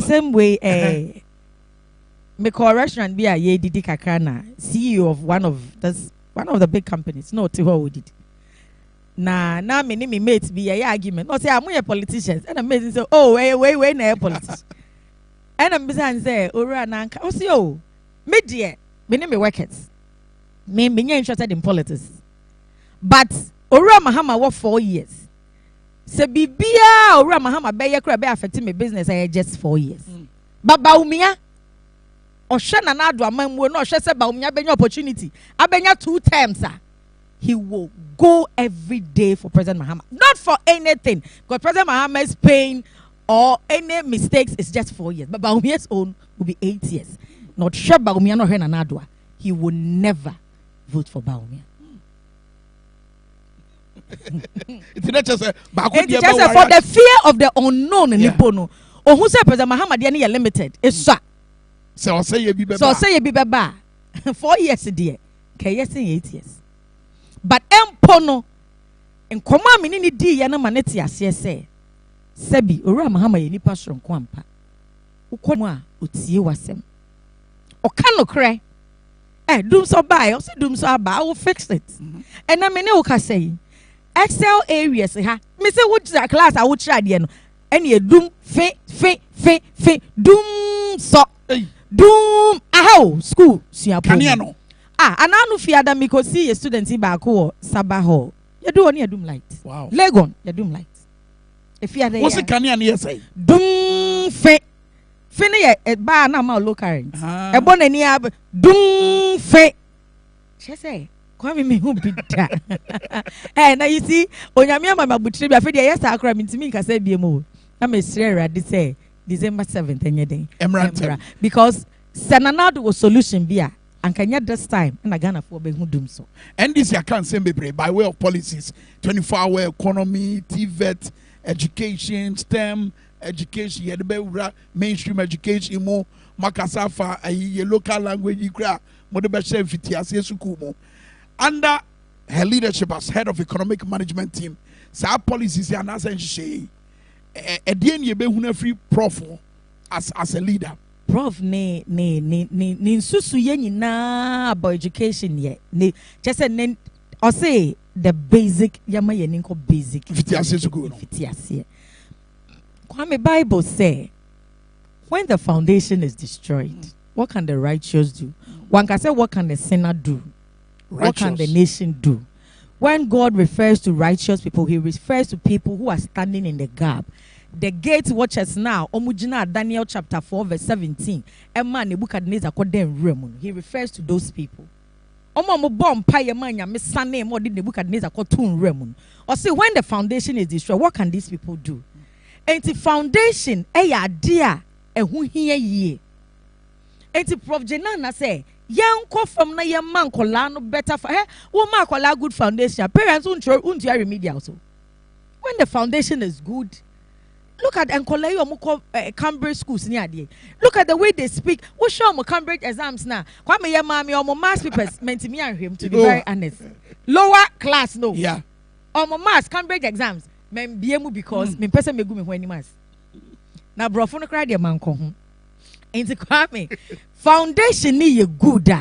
Same way me restaurant be a ye Didi Kakana, CEO of one of the big companies. No, Tiwa did. na me ni me mate bi ya argument. No say am we politicians. And mate say, "Oh, wait na politicians." And I'm saying say, "Ora na nka." O say, "Oh, me dear, me ni me workers. Me interested in politics." But Ora Mahama work 4 years. Se bibia Ora Mahama be ye kra be affect me business just 4 years. But Baumia Osha na ado amamwo no ohwe se Baumia benya opportunity. Abenya 2 terms he will go every day for President Mahama. Not for anything. Because President Mahama's pain or any mistakes is just 4 years. But Baumia's own will be 8 years. Not sure Baumia no hen anadwa. He will never vote for Baumia. It's not just for the fear of the unknown in Nipono. Or who said President Mahama they are limited. It's so say you be 4 years dear. KS 8 years. But empono in koma minini di yana maneti asye se sebi Ora Mahama ye nipa soronko ampa ukomu a otie wasem oka no kre dum so buy o se dum so aba I will fix it and na me ne uka say excel areas ha me say what class I would try de no ene dum fe dum so dum aho school suapo no ananu fiada mi ko see a student back or Sabah Hall. You do only a doom light. Wow. Legon, you doom light. If you are there. What's the Canyon here say? Doom fe. Fini a bar na ma low current. A bon any ab doom fe. She say, come me who be that. Hey, now you see, on your mamma butchery, I feel yes, I cry into me, I say, be more. I'm a swear, this say December 7th, and your day. Because Senanado was solution beer. And can you this time and I gonna for be doom so. And this you can't send me by way of policies, 24-hour economy, TVET, education, STEM, education, yedebe mainstream education mo, makasafa a local language ikra, modebeshe fitiase sukumo. Under her leadership as head of economic management team, sa policies are not saying a dien ye be huna free prof as a leader. Prof ne susu ye nyina about education ye ne just ne or say the basic yama ye ninko basic fitiase. Kwame Bible say when the foundation is destroyed, what can the righteous do? One can say what can the sinner do? What can the nation do? When God refers to righteous people, he refers to people who are standing in the gap. The gate watchers now, Omujina Daniel chapter 4 verse 17. Emma Nebuchadnezzar called them Raymond. He refers to those people. Omo bomb pie mania miss Sunday more did Nebuchadnezzar called Tun Raymond. Or see when the foundation is destroyed, what can these people do? And the foundation, dear, and who here ye. And the Prof Jenana say, young co from na young man colano better for her, woman call good foundation. Parents won't remedial so. When the foundation is good. Look at Cambridge schools near there. Look at the way they speak. We show them Cambridge exams now. Kwame ya mami or mass papers meant me and him to be very honest. Lower class no. Yeah. Or mass Cambridge exams. Men biemu because me person me go me when mass. Na bro phone cry the man ko ho. Enti Kwame foundation ni ye good.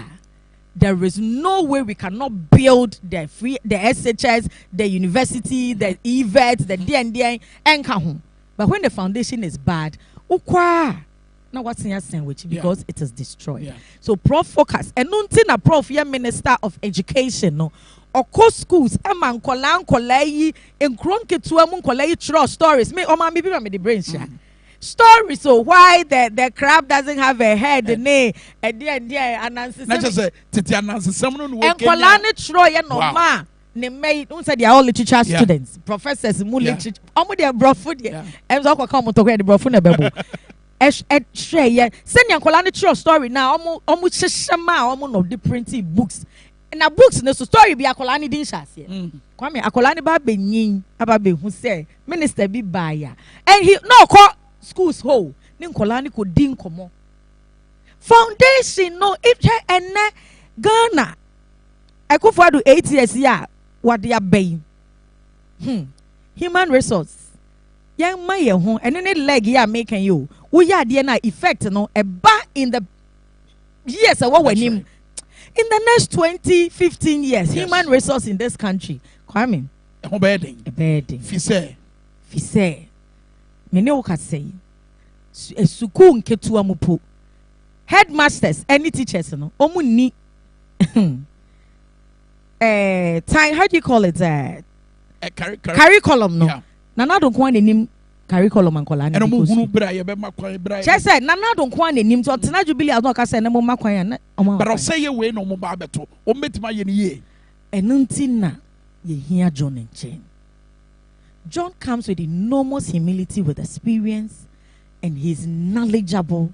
There is no way we cannot build the SHS, the university, the EVET, the DND and kahun. But when the foundation is bad, now what's in your sandwich? Because it is destroyed. Yeah. So Prof focus. And nothing a Prof, your Minister of Education, no. Or co schools, Eman Kolan Kolai, and Kronke to Amun Kolai trust stories. Me, my baby, me the brain shot. Stories, so why the crab doesn't have a head, the name, and dear, and answer. Not just say, Titiana, someone who and Kolane Troy and Oma. They made they are all literature students, professors, literature. Their bro food here. And so come to the bro food nebebu. Send your Kolani true story now. Almost shama, almost of the printing books. And a books in the story be a Kolani dinshas here. Kwame a Kolani ba benin ababe who say minister be buyer. And he no call schools whole. Nin Kolani could din komo. Foundation no it and Ghana. I could for do 8 years yeah. What they are paying. Human resource. Young my home and any leg you are making you. We are the effect no a bar in the years what when him in the next 20-15 years, human resource in this country. Kwame, ɛho bɛyɛ den ɛbɛyɛ den fi sɛ me ne wo ka sɛ sukuu nketewa mu po headmasters any teachers no ɔmo ni time, how do you call it curriculum no yeah. Nana don't want n'anim curriculum ankola ɛna mo hunu bra yɛ bɛma kwan bra kyɛ sɛ Nana don't want n'anim to ɔtena jubilee a ɔka sɛ ne mo ma kwan ya but ɔsɛ yɛ wei na ɔmo ba abɛto ɔmo bɛtumi ayɛ ne yie ɛno nti na yɛhia John nkyɛn. John comes with enormous humility, with experience, and he's knowledgeable.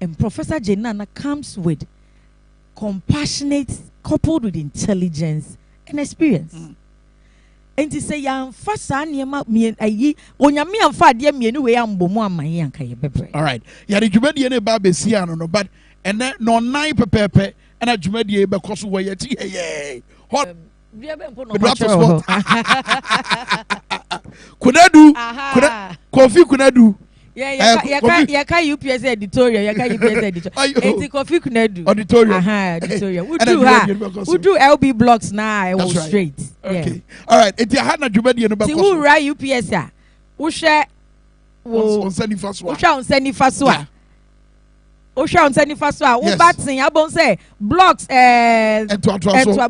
And Professor Jenana comes with compassionate, coupled with intelligence and experience. And to say, "Yam fasa niyama mien ayi onyame amfa ade mienu we ambomu amaye anka ye bebre." All right. Ya de dwumadie ne ba besia no but ene no nine pepepe and a dwumadie be koso wo ye ti ye. Kunadu, Kofi Kunadu. Yaka UPS editorial, yaka UPS editorial. Eti Kofi Kunadu. Editorial. Editorial. We do LB blocks now. I was straight. Okay. All right. Eti hana dwumadi no ba koso. Ti who write UPS a? Wo hwe on send fa so. Wo hwe on send fa so a. Osha on send fa so a wo batin abon say blocks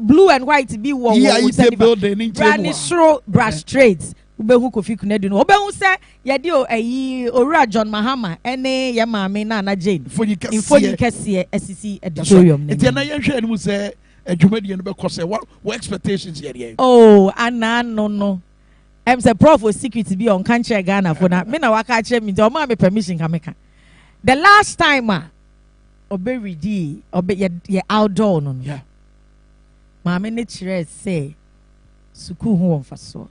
blue and white be wo send building brand sro brush trades ubehu Kofi Kunadu no obehu say ye de ayi Owura John Mahama ene ye maame na na Jane infoni kese asisi editorium eti na ye hwe animu say adwumadi no be kose what expectations ye oh ana no em say prof for secret be on country Ghana for na me na waka kire me o ma me permission ka meka the last time obe ready obe ye outdoor no yeah maame ne kire say suku ho wonfaso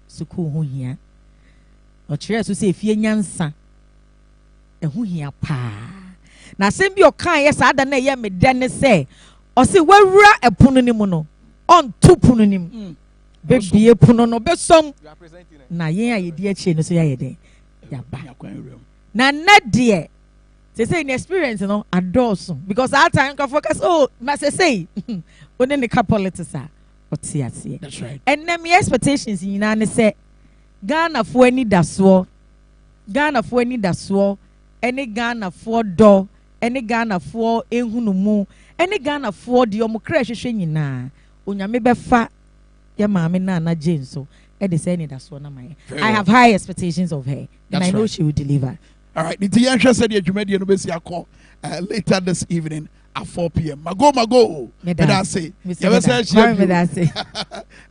suku ho hia o kire so say fie nyansa ho hia pa na sem bi o kan ye sada na ye me de ne say o say wawura epono ni mu no on tu pono ni mu be bie pono no be som na yen aye di achi no so ya ye den ya ba na na de they say in experience, you know, adults because our time can focus. Oh, must say, when the politics are, that's right. And then my expectations in Ghana say, Ghana for any daswo, any Ghana for door, any Ghana for enhunumu, any Ghana for the omukresh shenyina. Unya mebe fa ya mama na Jane so. Edi say any daswo na my. I have high expectations of her, and I know she will deliver. All right, Niti Yansha said the Jumedi and Besi call later this evening at 4 p.m. Mago. Medase.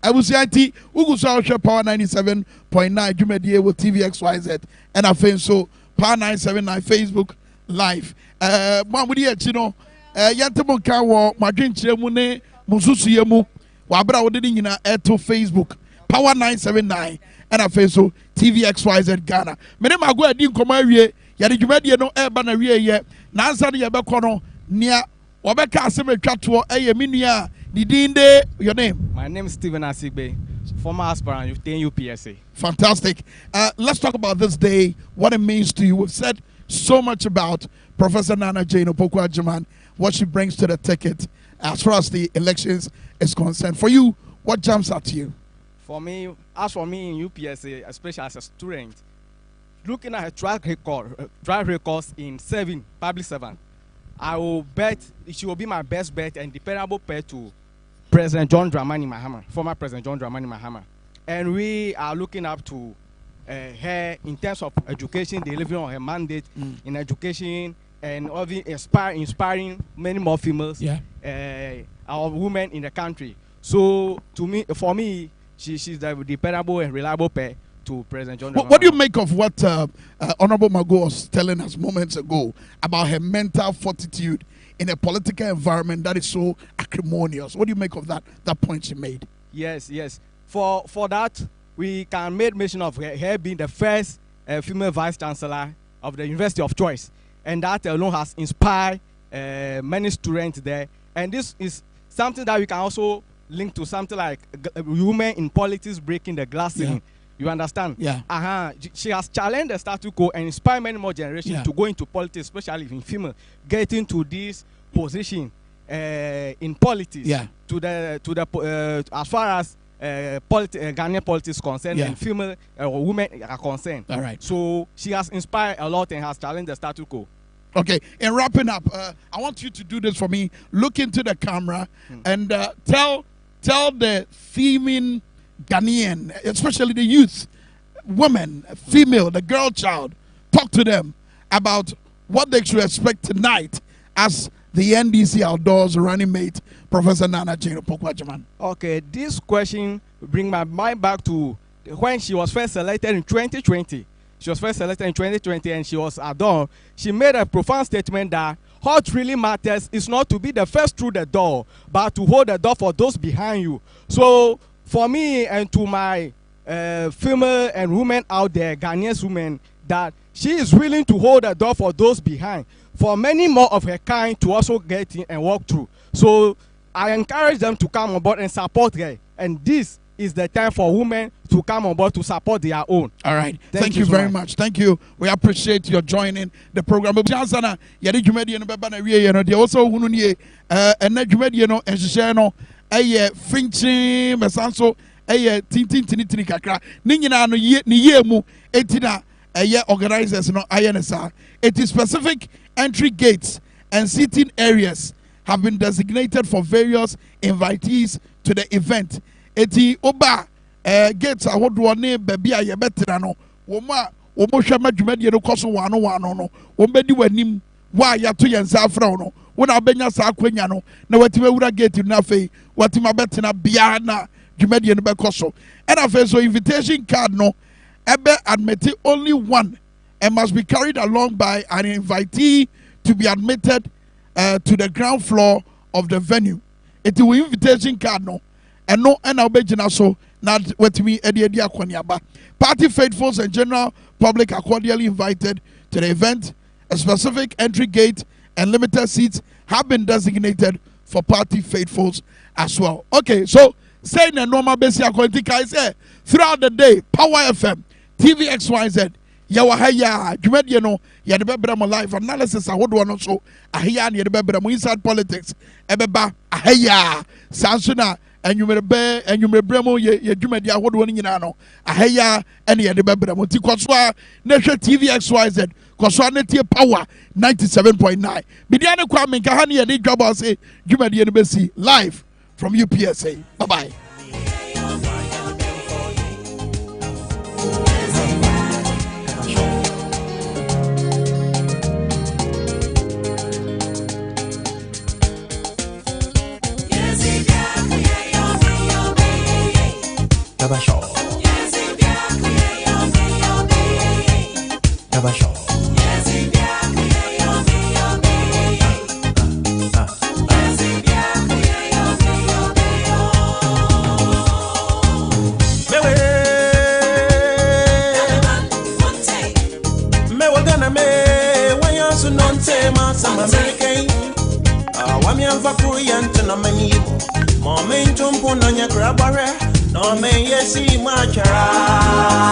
I will say, Auntie, Ugu Power 97.9 Jumedi with TVXYZ and I think so Power 979 Facebook Live. Mamudi Chino, Yantamon wa Madrin Chemune, Mususu Yemu, Wabra Odinina to Facebook, Power 979. And I feel so TVXYZ Ghana. Mene mago adi nkoma wie ya de dwumadie no eba na wie ye na ansa ne ye bekọ no nia obeka asem atwato eye menua didinde your name. My name is Stephen Asigbe, former aspirant within UPSA. Fantastic. Let's talk about this day, what it means to you. We've said so much about Professor Nana Jane Opoku-Agyeman, what she brings to the ticket as far as the elections is concerned. For you, what jumps out to you? For me in UPSA, especially as a student, looking at her track records in serving public servant, I will bet she will be my best bet and dependable bet to President John Dramani Mahama, former President John Dramani Mahama. And we are looking up to her in terms of education, delivering on her mandate in education, and inspiring many more females, our women in the country. So for me, she's the dependable and reliable pair to President John. What do you make of what Honorable Mago was telling us moments ago about her mental fortitude in a political environment that is so acrimonious? What do you make of that point she made? Yes. For that, we can make mention of her being the first female vice chancellor of the University of Choice, and that alone has inspired many students there. And this is something that we can also link to something like women in politics breaking the glass ceiling. You understand? Yeah. She has challenged the status quo and inspired many more generations to go into politics, especially in female, getting to this position in politics. Yeah. To the as far as Ghanaian politics concerned Yeah. and female women are concerned. All right. So she has inspired a lot and has challenged the status quo. Okay, in wrapping up, I want you to do this for me. Look into the camera and tell the female Ghanaian, especially the youth, women, female, the girl child, talk to them about what they should expect tonight as the NDC Outdoors running mate, Professor Nana Jane Opoku-Agyeman. Okay, this question bring my mind back to when she was first selected in 2020. She was first selected in 2020 and she was adored. She made a profound statement that what really matters is not to be the first through the door, but to hold the door for those behind you. So for me and to my female and women out there, Ghanaian women, that she is willing to hold the door for those behind, for many more of her kind to also get in and walk through. So I encourage them to come on board and support her. And this is the time for women to come on board to support their own. All right. Thank you very much. Thank you. We appreciate your joining the program. Chancellor, yadi jumedi no beba na wie no de also hunu nie na jumedi no enhyehyɛ no finchim mesanso tintin kakra. Ni nyina no ni ye mu etina organizers no ayenesa. It is specific entry gates and seating areas have been designated for various invitees to the event. Eti oba gates ahodoɔ ne baabi a yɛbɛtena no wɔn hwɛ ma dwumadie no kɔ so wano no wɔn bɛdi w'anim wa yɛato yɛn nsa afrɛ wo no wo na wobɛnya saa akwanya no na watumi awura gate no afei watumi abɛtena biara na dwumadie no bɛkɔ so ɛna afei so invitation card no ɛbɛ admit only one and must be carried along by an invitee to be admitted to the ground floor of the venue. Eti wo invitation card no and no and obejina so not what me edi akwaniaba. Party faithfuls and general public are cordially invited to the event. A specific entry gate and limited seats have been designated for party faithfuls as well. Okay, so saying a normal basic I say throughout the day, Power FM, TVXYZ, Yawahaya, Jumedia no, Yadebebram live analysis, I would want so Ahian Yadebebram inside politics, Ebeba, Ahaya, Sansuna. And you may bear and you may bremo ye Jumedia what one in ano Ahaya and ye the Bebramo Tikoswa Nation TV XYZ Koswanetia Power 97.9. Bidiana Kwame Kahani and the job I say Jumedia Embassy live from UPSA. Bye bye. Tabasho. Tabasho. No me yesi machara